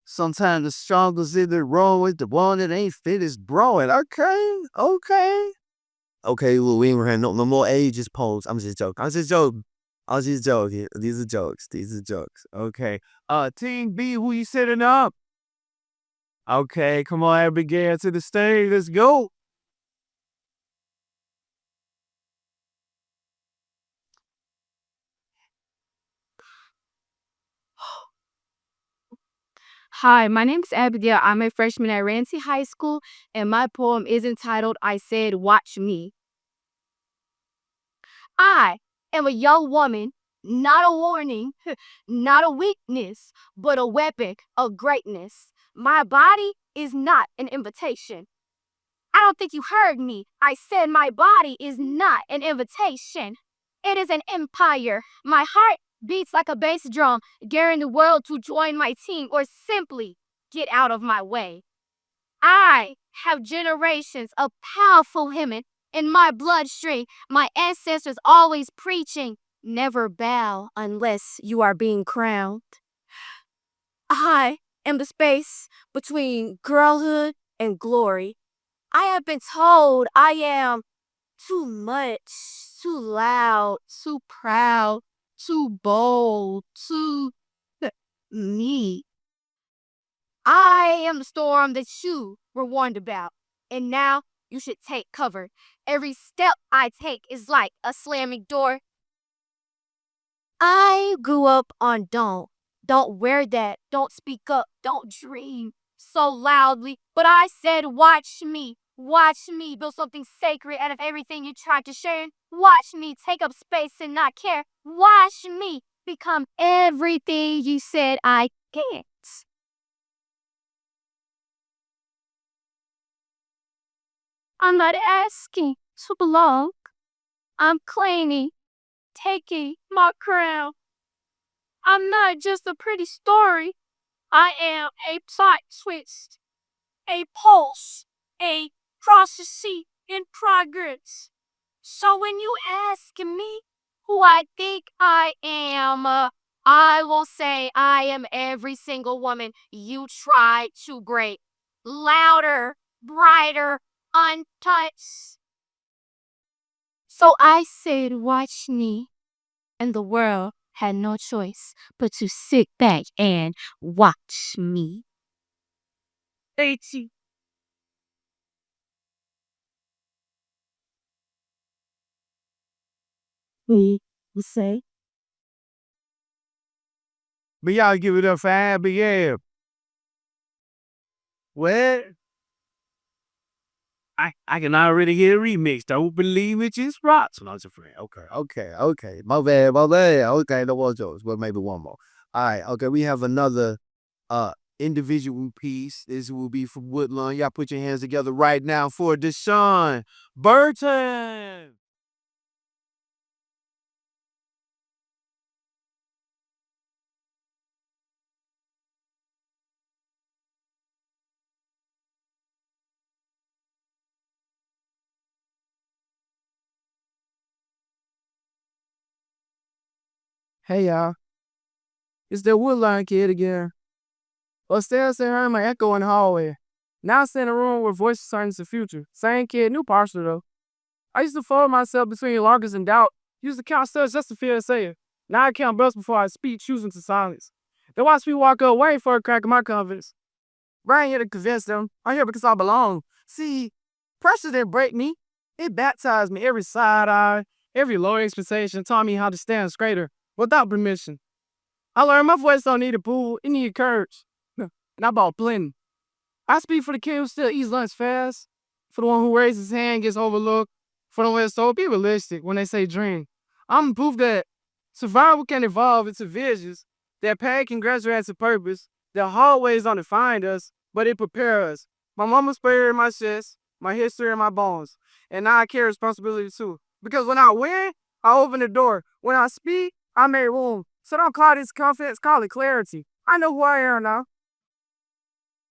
Speaker 3: Sometimes the strongest in the row is the one that ain't finished growing. Okay, okay. Okay, well, we ain't gonna have no more ages poems. I'm just joking. I'm just joking. I was just joking. These are jokes. These are jokes. Okay.
Speaker 4: Team B, who you setting up? Okay, come on, Abigail, to the stage. Let's go.
Speaker 8: Hi, my name is Abigail. I'm a freshman at Ramsey High School, and my poem is entitled I Said Watch Me. I am a young woman, not a warning, not a weakness, but a weapon of greatness. My body is not an invitation. I don't think you heard me. I said my body is not an invitation. It is an empire. My heart beats like a bass drum, daring the world to join my team or simply get out of my way. I have generations of powerful women in my bloodstream. My ancestors always preaching, never bow unless you are being crowned. I am the space between girlhood and glory. I have been told I am too much, too loud, too proud, too bold, too me. I am the storm that you were warned about, and now you should take cover. Every step I take is like a slamming door. I grew up on don't wear that, don't speak up, don't dream so loudly. But I said, watch me build something sacred out of everything you tried to share. Watch me take up space and not care. Watch me become everything you said I can't. I'm not asking to belong. I'm claiming, taking my crown. I'm not just a pretty story. I am a plot twist, a pulse, a process in progress. So when you ask me who I think I am, I will say I am every single woman you tried to break. Louder, brighter, untouched. So I said, watch me, and the world had no choice but to sit back and watch me. Thank you. We say.
Speaker 4: But y'all give it up for Abigail. What? I can already hear a remix. Don't believe it, just rocks. No, it's a friend.
Speaker 3: Okay. My bad. Okay, no more jokes, but maybe one more. All right, okay, we have another individual piece. This will be from Woodlawn. Y'all put your hands together right now for Deshaun Burton.
Speaker 7: Hey y'all, it's that Woodline kid again. Upstairs, I heard my echo in the hallway. Now I'm in a room where voices turn into the future. Same kid, new parcel though. I used to fold myself between longers and doubt. Used to count studs just to feel a sayer. Now I count breaths before I speak, choosing to silence. They watch me walk up waiting for a crack in my confidence. But I ain't here to convince them. I'm here because I belong. See, pressure didn't break me. It baptized me. Every side eye, every low expectation taught me how to stand straighter without permission. I learned my voice don't need approval, it need courage. And I bought plenty. I speak for the kid who still eats lunch fast, for the one who raises his hand gets overlooked, for the one that's told be realistic when they say dream. I'm proof that survival can evolve into visions, that pain can graduate into purpose, that hallways don't define us, but it prepares us. My mama's prayer in my chest, my history in my bones, and now I carry responsibility too. Because when I win, I open the door. When I speak, I make room. So don't call this confidence, call it clarity. I know who I am now.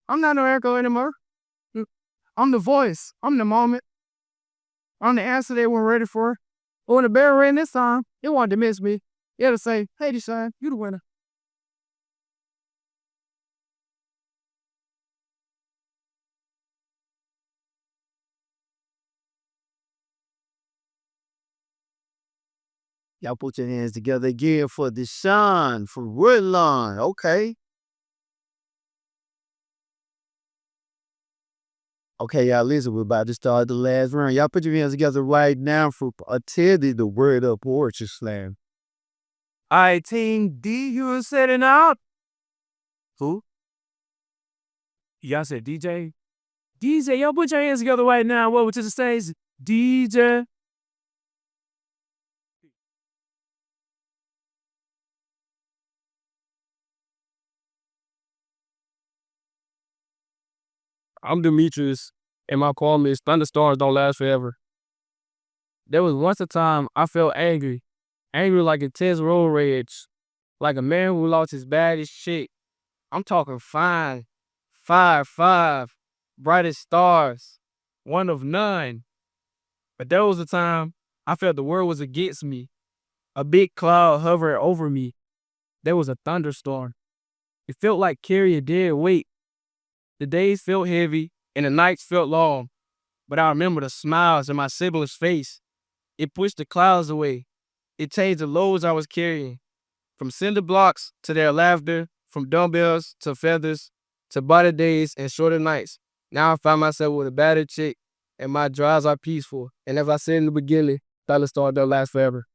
Speaker 7: I'm not no echo anymore. I'm the voice. I'm the moment. I'm the answer they weren't ready for. But when the bell rang this time, it won't dismiss me. It'll say, hey, Deshaun, you the winner.
Speaker 3: Y'all put your hands together again for Deshaun from Woodlawn. Okay. Okay, y'all listen, we're about to start the last round. Y'all put your hands together right now for attending the Word Up Poetry Slam.
Speaker 4: All right, Team D, you were setting out.
Speaker 3: Who?
Speaker 4: Y'all said DJ? DJ, y'all put your hands together right now. Welcome to the stage, DJ.
Speaker 11: I'm Demetrius, and my poem is Thunderstorms Don't Last Forever. There was once a time I felt angry. Angry like intense road rage. Like a man who lost his baddest chick. I'm talking fine. 5'5", brightest stars. One of none. But there was a time I felt the world was against me. A big cloud hovered over me. There was a thunderstorm. It felt like carrying a dead weight. The days felt heavy and the nights felt long. But I remember the smiles in my sibling's face. It pushed the clouds away. It changed the loads I was carrying. From cinder blocks to their laughter, from dumbbells to feathers, to brighter days and shorter nights. Now I find myself with a battered chick, and my drives are peaceful. And as I said in the beginning, thunderstorms don't last forever.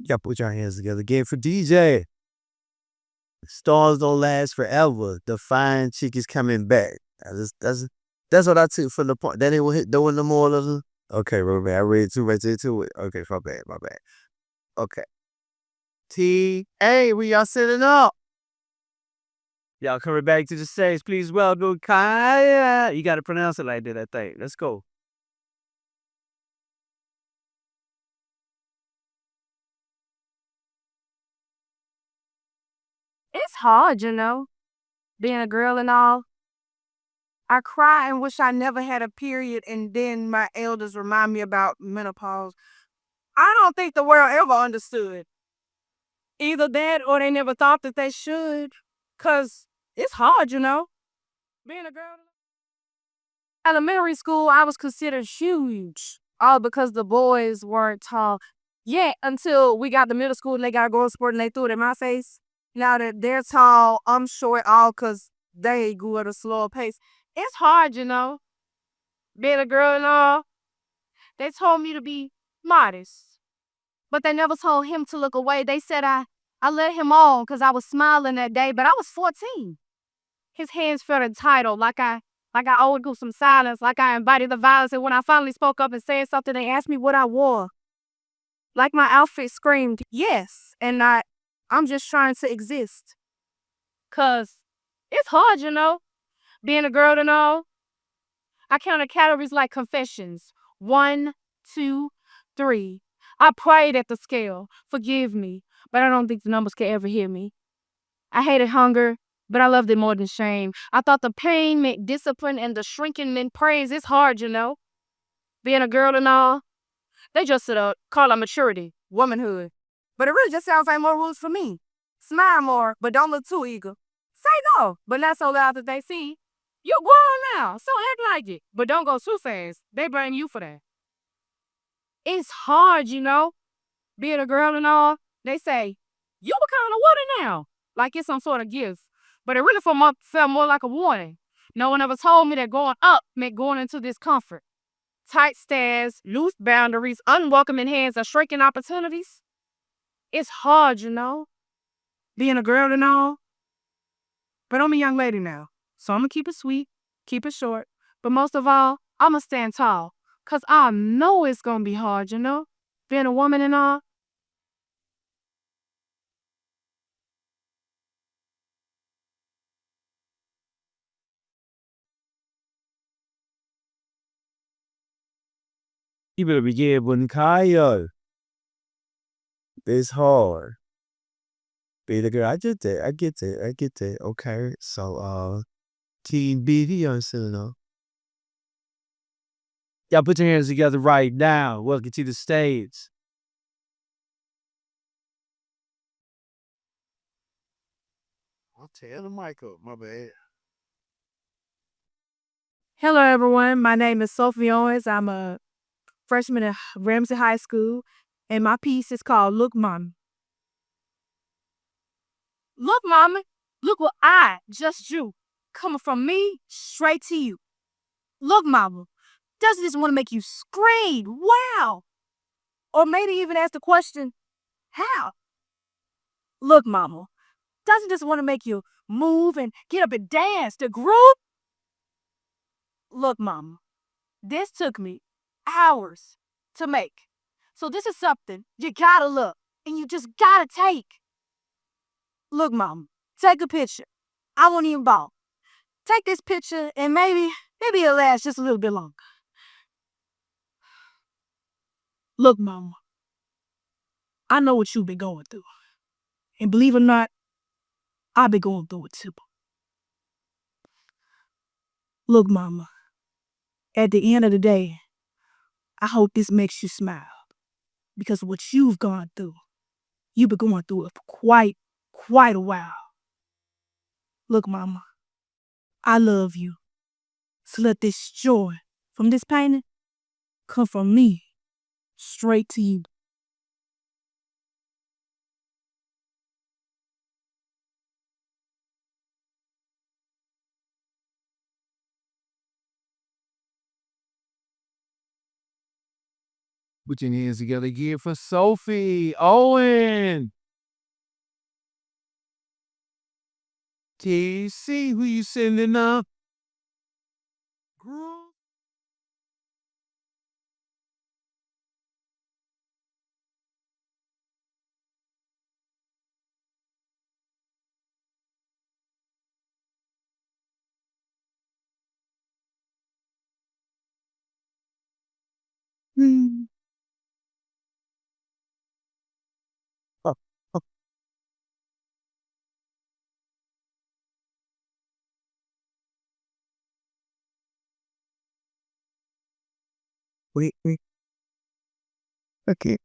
Speaker 3: Y'all put your hands together again for DJ. Stars don't last forever. The fine chick is coming back. That's what I took from the point. That ain't what hit doing the more of the. Okay, bro, I read too much into it. Okay, my bad. Okay. T.A., we y'all setting up.
Speaker 4: Y'all coming back to the stage. Please welcome Kaya. You got to pronounce it like that, I think. Let's go.
Speaker 5: It's hard, being a girl and all. I cry and wish I never had a period, and then my elders remind me about menopause. I don't think the world ever understood. Either that or they never thought that they should. Because it's hard, being a girl. Elementary school, I was considered huge. All because the boys weren't tall. Yeah, until we got to middle school and they got a growth spurt and they threw it in my face. Now that they're tall, I'm short all because they grew at a slower pace. It's hard, being a girl and all. They told me to be modest. But they never told him to look away. They said I let him on because I was smiling that day, but I was 14. His hands felt entitled, like I owed him some silence, like I invited the violence. And when I finally spoke up and said something, they asked me what I wore. Like my outfit screamed, yes, and I'm just trying to exist. Because it's hard, being a girl and all. I counted calories like confessions. 1, 2, 3. I prayed at the scale. Forgive me, but I don't think the numbers can ever hear me. I hated hunger, but I loved it more than shame. I thought the pain meant discipline and the shrinking meant praise. It's hard, being a girl and all. They just call it maturity, womanhood. But it really just sounds like more rules for me. Smile more, but don't look too eager. Say no, but not so loud that they see. You're grown now, so act like it. But don't go too fast. They blame you for that. It's hard, being a girl and all. They say, you become a water now. Like it's some sort of gift. But it really felt more like a warning. No one ever told me that going up meant going into discomfort. Tight stares, loose boundaries, unwelcoming hands, and shrinking opportunities. It's hard, being a girl and all. But I'm a young lady now, so I'm going to keep it sweet, keep it short. But most of all, I'm going to stand tall, because I know it's going to be hard, being a woman and all.
Speaker 3: You better begin with Kaya. It's hard. Being a girl, I get that. Okay, so Team B, y'all setting up.
Speaker 4: Y'all put your hands together right now. Welcome to the stage.
Speaker 3: I'll tear the mic up, my bad.
Speaker 5: Hello, everyone. My name is Sophie Owens. I'm a freshman at Ramsey High School, and my piece is called Look Mama. Look, Mama, look what I just drew, coming from me straight to you. Look, Mama, doesn't this want to make you scream, wow? Or maybe even ask the question, how? Look, Mama, doesn't this want to make you move and get up and dance to groove? Look, Mama, this took me hours to make. So this is something you gotta look and you just gotta take. Look, Mama, take a picture. I won't even ball. Take this picture and maybe it'll last just a little bit longer. Look, Mama, I know what you've been going through. And believe it or not, I've been going through it too. Look, Mama, at the end of the day, I hope this makes you smile. Because what you've gone through, you've been going through it for quite a while. Look, Mama, I love you. So let this joy from this painting come from me straight to you.
Speaker 4: Put your hands together again for Sophie Owen. Can you see who you sending up? Girl.
Speaker 3: Oh, oh, wait. Okay.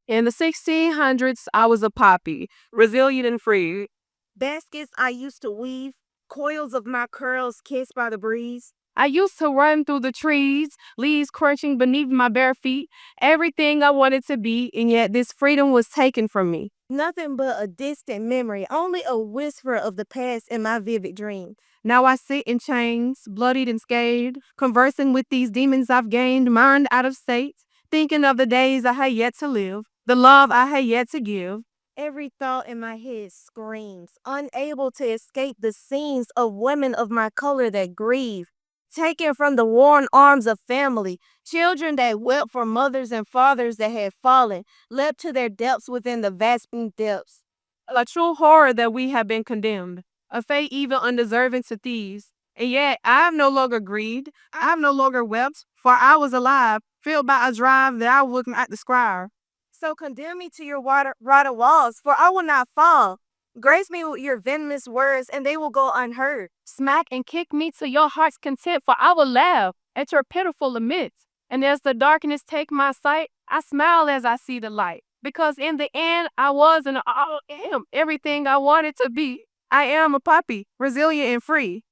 Speaker 10: In the 1600s, I was a poppy, resilient and free.
Speaker 5: Baskets I used to weave, coils of my curls kissed by the breeze.
Speaker 10: I used to run through the trees, leaves crunching beneath my bare feet, everything I wanted to be, and yet this freedom was taken from me.
Speaker 5: Nothing but a distant memory, only a whisper of the past in my vivid dream.
Speaker 10: Now I sit in chains, bloodied and scathed, conversing with these demons I've gained, mind out of state, thinking of the days I had yet to live, the love I had yet to give.
Speaker 5: Every thought in my head screams, unable to escape the scenes of women of my color that grieve, taken from the worn arms of family, children that wept for mothers and fathers that had fallen, leapt to their depths within the vast depths.
Speaker 10: A true horror that we have been condemned, a fate even undeserving to thieves. And yet I have no longer grieved, I have no longer wept, for I was alive, filled by a drive that I would not describe.
Speaker 5: So condemn me to your rotted walls, for I will not fall. Grace me with your venomous words, and they will go unheard.
Speaker 10: Smack and kick me to your heart's content, for I will laugh at your pitiful laments. And as the darkness take my sight, I smile as I see the light. Because in the end, I was and I am everything I wanted to be. I am a puppy, resilient and free.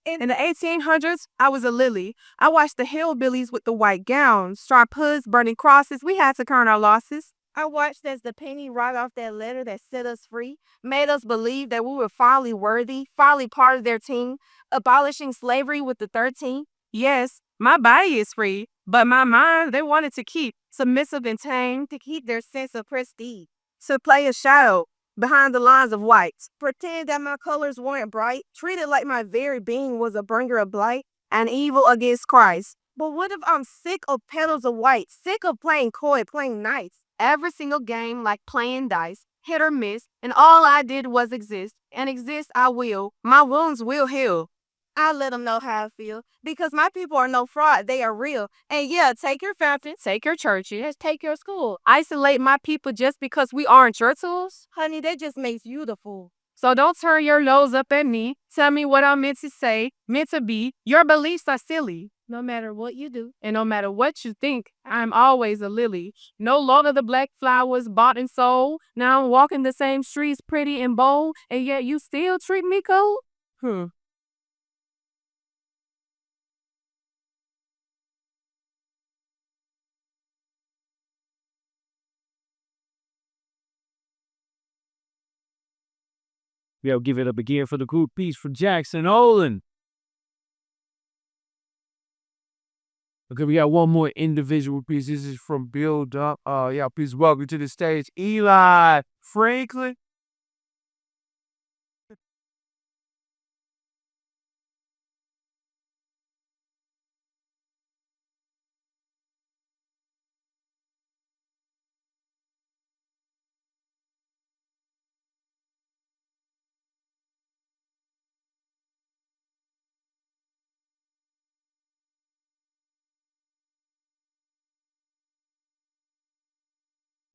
Speaker 10: In the 1800s, I was a lily. I watched the hillbillies with the white gowns, sharp hoods, burning crosses. We had to count our losses.
Speaker 5: I watched as the penny right off that letter that set us free, made us believe that we were finally worthy, finally part of their team, abolishing slavery with the 13.
Speaker 10: Yes, my body is free, but my mind they wanted to keep submissive and tame,
Speaker 5: to keep their sense of prestige,
Speaker 10: to play a shadow behind the lines of white.
Speaker 5: pretend that my colors weren't bright, treated like my very being was a bringer of blight and evil against Christ. But what if I'm sick of petals of white, sick of playing coy, playing nice?
Speaker 10: Every single game like playing dice, hit or miss, and all I did was exist, and exist I will. My wounds will heal.
Speaker 5: I let them know how I feel, because my people are no fraud, they are real. And yeah, take your fountain,
Speaker 10: Take your churches, take your school. Isolate my people just because we aren't your tools?
Speaker 5: honey, that just makes you the fool. So don't turn your nose up at me. Tell me what I'm meant to say, meant to be. Your beliefs are silly. No matter what you do, and no matter what you think, I'm always a lily. No longer the black flowers bought and sold. Now I'm walking the same streets pretty and bold, and yet you still treat me cold?
Speaker 4: We'll give it up again for the cool piece from Jackson Olin. Okay, we got one more individual piece. This is from Build Up. Yeah, please welcome to the stage Eli Franklin.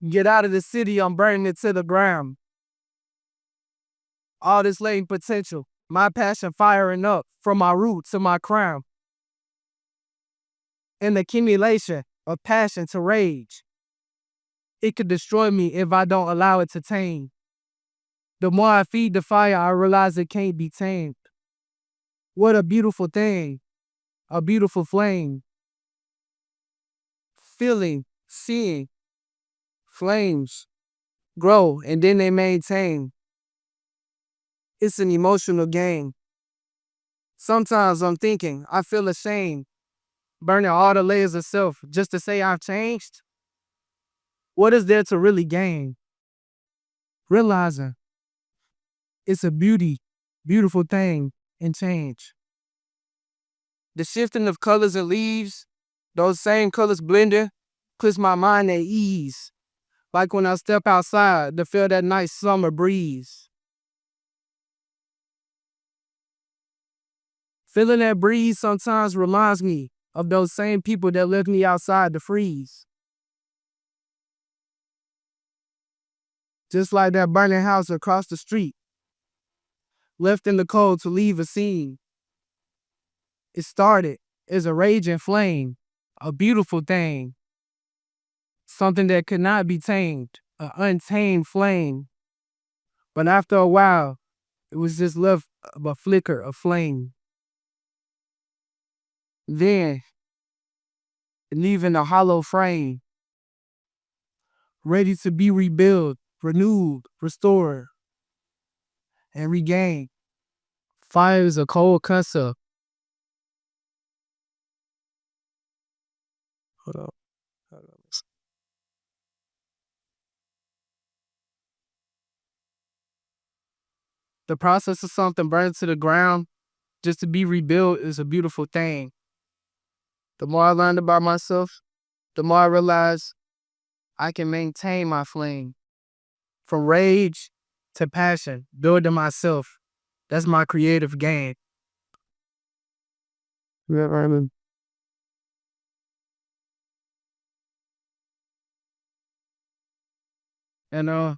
Speaker 7: Get out of the city, I'm burning it to the ground. All this latent potential, my passion firing up from my root to my crown. An accumulation of passion to rage. It could destroy me if I don't allow it to tame. The more I feed the fire, I realize it can't be tamed. What a beautiful thing, a beautiful flame. Feeling, seeing, flames grow and then they maintain. It's an emotional game. Sometimes I'm thinking, I feel ashamed, burning all the layers of self just to say I've changed. What is there to really gain? Realizing it's a beautiful thing and change. The shifting of colors and leaves, those same colors blending, puts my mind at ease. Like when I step outside to feel that nice summer breeze. Feeling that breeze sometimes reminds me of those same people that left me outside to freeze. Just like that burning house across the street, left in the cold to leave a scene. It started as a raging flame, a beautiful thing. Something that could not be tamed, an untamed flame. But after a while, it was just left a flicker of flame. Then, leaving a hollow frame, ready to be rebuilt, renewed, restored, and regained. Fire is a cold concept. Hold on. The process of something burned to the ground just to be rebuilt is a beautiful thing. The more I learned about myself, the more I realized I can maintain my flame. From rage to passion, building myself. That's my creative game. And I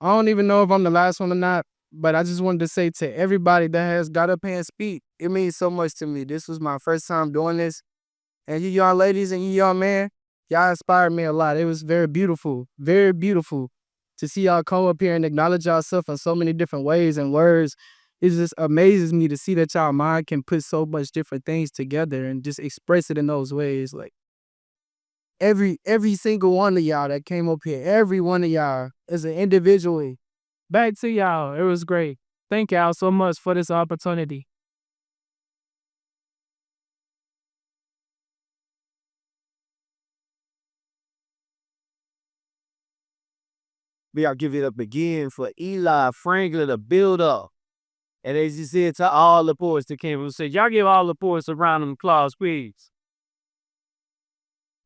Speaker 7: don't even know if I'm the last one or not, but I just wanted to say to everybody that has got up here and speak, it means so much to me. This was my first time doing this. And you young ladies and you young men, y'all inspired me a lot. It was very beautiful to see y'all come up here and acknowledge yourself in so many different ways and words. It just amazes me to see that y'all mind can put so much different things together and just express it in those ways. Like every single one of y'all that came up here, every one of y'all as an individual.
Speaker 11: Back to y'all. It was great. Thank y'all so much for this opportunity.
Speaker 4: We'll give it up again for Eli Franklin to build up. And as he said to all the poets that came and said, y'all give all the poets a round of applause, please.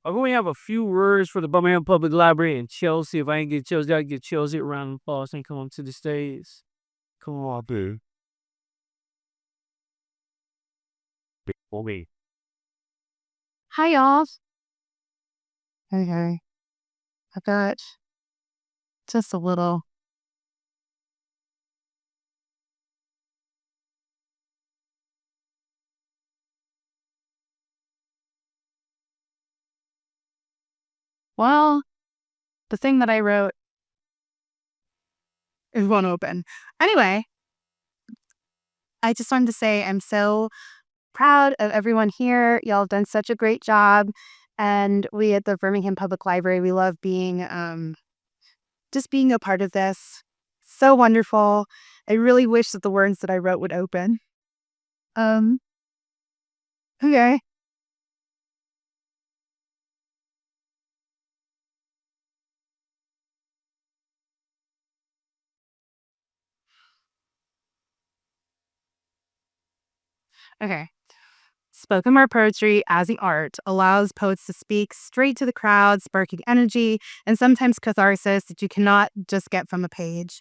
Speaker 4: I'm going to have a few words for the Birmingham Public Library in Chelsea. If I ain't get Chelsea, I'll get Chelsea a round of applause and come on to the stage. Come on, dude. For me.
Speaker 10: Hi, y'all.
Speaker 9: Hey, I got just a little Well, the thing that I wrote, it won't open. Anyway, I just wanted to say I'm so proud of everyone here. Y'all have done such a great job. And we at the Birmingham Public Library, we love being just being a part of this. So wonderful. I really wish that the words that I wrote would open. Okay. Okay. Spoken word poetry as the art allows poets to speak straight to the crowd, sparking energy and sometimes catharsis that you cannot just get from a page.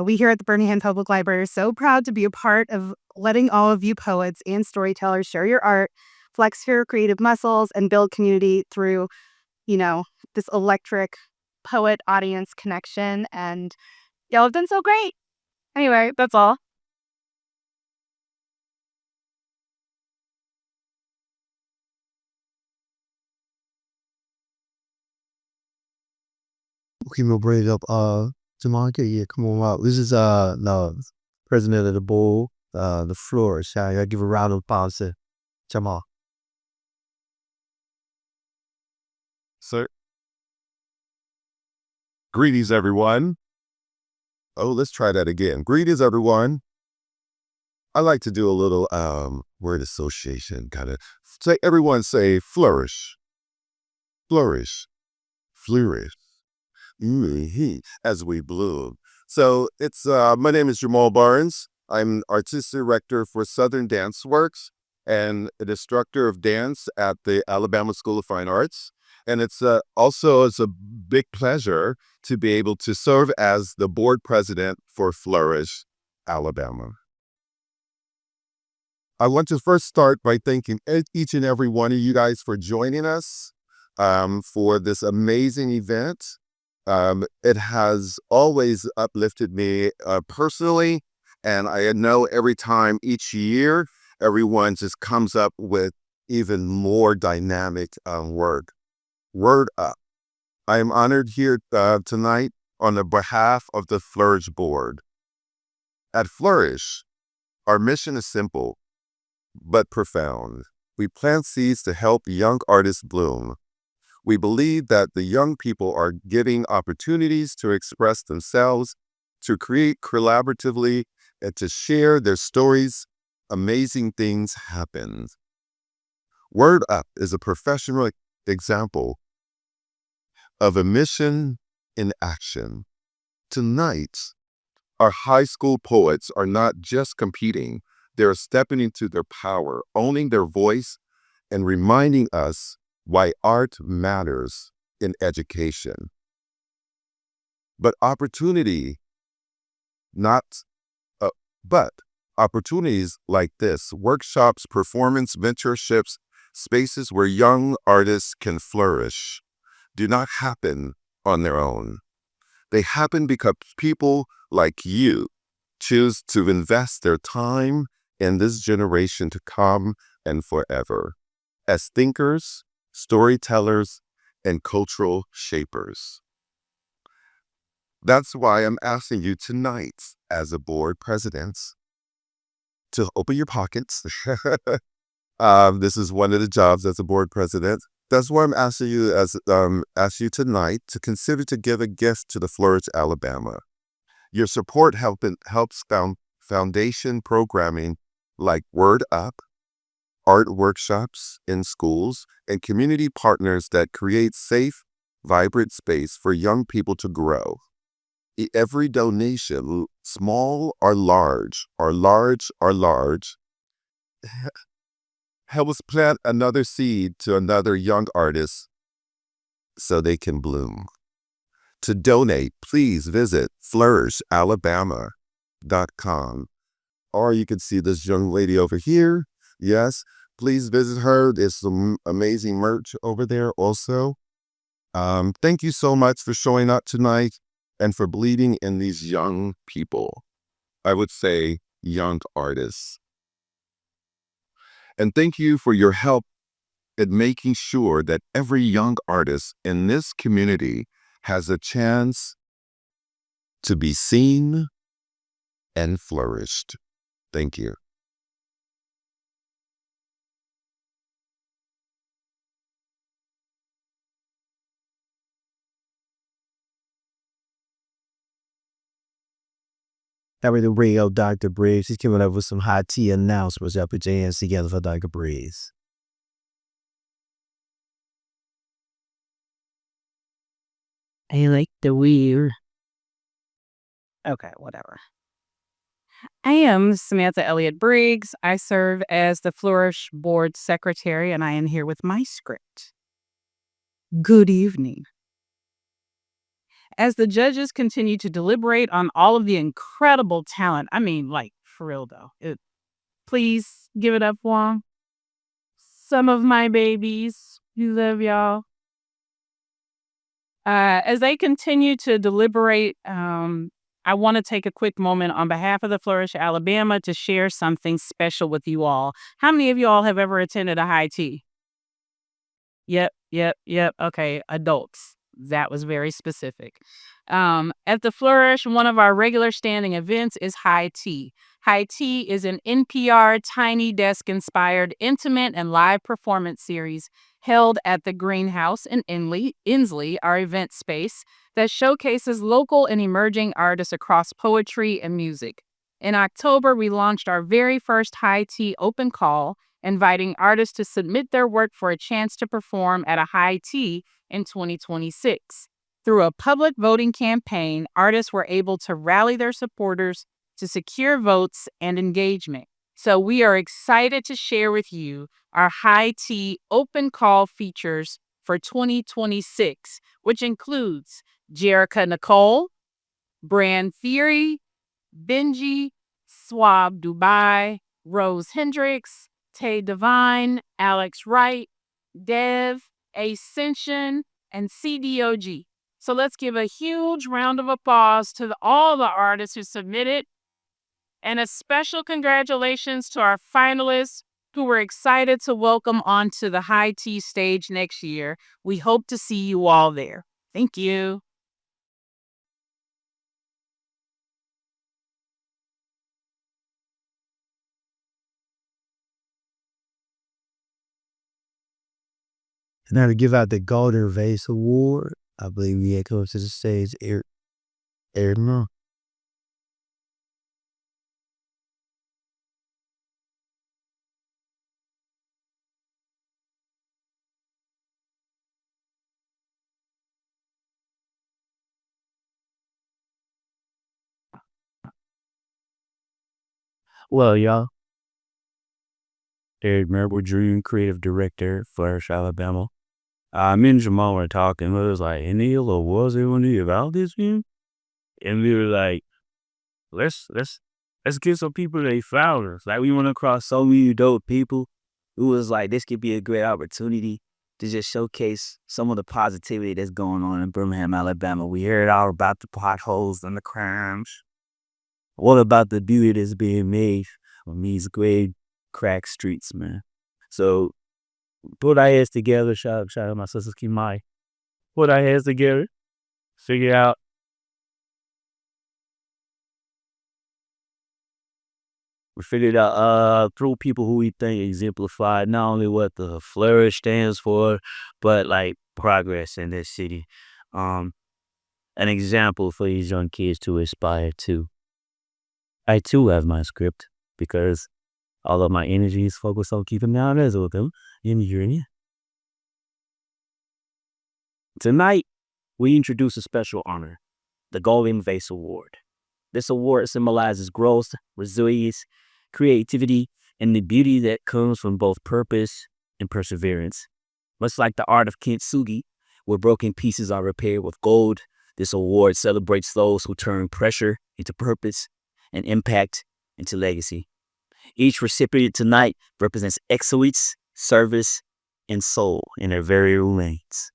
Speaker 9: We here at the Birmingham Public Library are so proud to be a part of letting all of you poets and storytellers share your art, flex your creative muscles, and build community through, this electric poet audience connection. And y'all have done so great. Anyway, that's all.
Speaker 3: Okay, we'll bring it up. Jamalika, yeah, come on out. This is the president of the board, the floor. I give a round of applause to Jamal.
Speaker 12: So, greetings, everyone. Oh, let's try that again. Greetings, everyone. I like to do a little word association, kind of. Say, everyone say flourish, flourish, flourish, as we bloom. So it's my name is Jamal Barnes. I'm artistic director for Southern Dance Works and an instructor of dance at the Alabama School of Fine Arts. And it's a big pleasure to be able to serve as the board president for Flourish, Alabama. I want to first start by thanking each and every one of you guys for joining us for this amazing event. It has always uplifted me personally, and I know every time each year, everyone just comes up with even more dynamic work. Word up. I am honored here tonight on the behalf of the Flourish Board. At Flourish, our mission is simple, but profound. We plant seeds to help young artists bloom. We believe that the young people are getting opportunities to express themselves, to create collaboratively, and to share their stories. Amazing things happen. Word Up is a professional example of a mission in action. Tonight, our high school poets are not just competing, they're stepping into their power, owning their voice, and reminding us why art matters in education. But opportunities like this, workshops, performance, mentorships, spaces where young artists can flourish, do not happen on their own. They happen because people like you choose to invest their time in this generation to come and forever as thinkers, storytellers, and cultural shapers. That's why I'm asking you tonight as a board president to open your pockets. This is one of the jobs as a board president. That's why I'm asking you tonight to consider to give a gift to the Flourish, Alabama. Your support helps foundation programming like Word Up, art workshops in schools, and community partners that create safe, vibrant space for young people to grow. Every donation, small or large, help us plant another seed to another young artist so they can bloom. To donate, please visit flourishalabama.com. Or you can see this young lady over here. Yes, please visit her. There's some amazing merch over there also. Thank you so much for showing up tonight and for believing in these young people. I would say young artists. And thank you for your help at making sure that every young artist in this community has a chance to be seen and flourished. Thank you.
Speaker 3: Now we're to bring up Dr. Briggs. He's coming up with some high tea announcements. Y'all put your hands together for Dr. Briggs.
Speaker 1: I like the weird.
Speaker 13: Okay, whatever. I am Samantha Elliott Briggs. I serve as the Flourish Board Secretary, and I am here with my script. Good evening. As the judges continue to deliberate on all of the incredible talent, I mean, like, for real though, please give it up for 'em. Some of my babies. We love y'all. As they continue to deliberate, I want to take a quick moment on behalf of the Flourish Alabama to share something special with you all. How many of you all have ever attended a high tea? Yep. Okay, adults. That was very specific. At the Flourish, one of our regular standing events is High Tea. High Tea is an NPR Tiny Desk inspired intimate and live performance series held at the Greenhouse in Inslee, our event space, that showcases local and emerging artists across poetry and music. In October, we launched our very first High Tea open call, inviting artists to submit their work for a chance to perform at a High Tea in 2026. Through a public voting campaign, artists were able to rally their supporters to secure votes and engagement. So we are excited to share with you our High Tea open call features for 2026, which includes Jerica Nicole, Brand Theory, Benji, Swab Dubai, Rose Hendricks, Tay Divine, Alex Wright, Dev, Ascension, and CDOG. So let's give a huge round of applause to all the artists who submitted, and a special congratulations to our finalists who we're excited to welcome onto the High Tea stage next year. We hope to see you all there. Thank you.
Speaker 3: Now to give out the Golden Vase Award, I believe we had come to the stage, Eric Moore.
Speaker 1: Well, y'all, Eric Merber, Dream Creative Director, Flourish, Alabama. Me and Jamal were talking. We was like, any awards they want to give out this year? And we were like, let's get some people they founders. Like, we went across so many dope people who was like, this could be a great opportunity to just showcase some of the positivity that's going on in Birmingham, Alabama. We heard all about the potholes and the crimes. What about the beauty that's being made on these great crack streets, man? So put our heads together. Shout out my sisters Kimai. Put our heads together. Figure out we figured out through people who we think exemplify not only what the Flourish stands for, but like progress in this city. An example for these young kids to aspire to. I too have my script because all of my energy is focused on keeping me honest with them in journey. Tonight, we introduce a special honor, the Golden Vase Award. This award symbolizes growth, resilience, creativity, and the beauty that comes from both purpose and perseverance. Much like the art of kintsugi, where broken pieces are repaired with gold, this award celebrates those who turn pressure into purpose and impact into legacy. Each recipient tonight represents excellence, service, and soul in their very own lanes.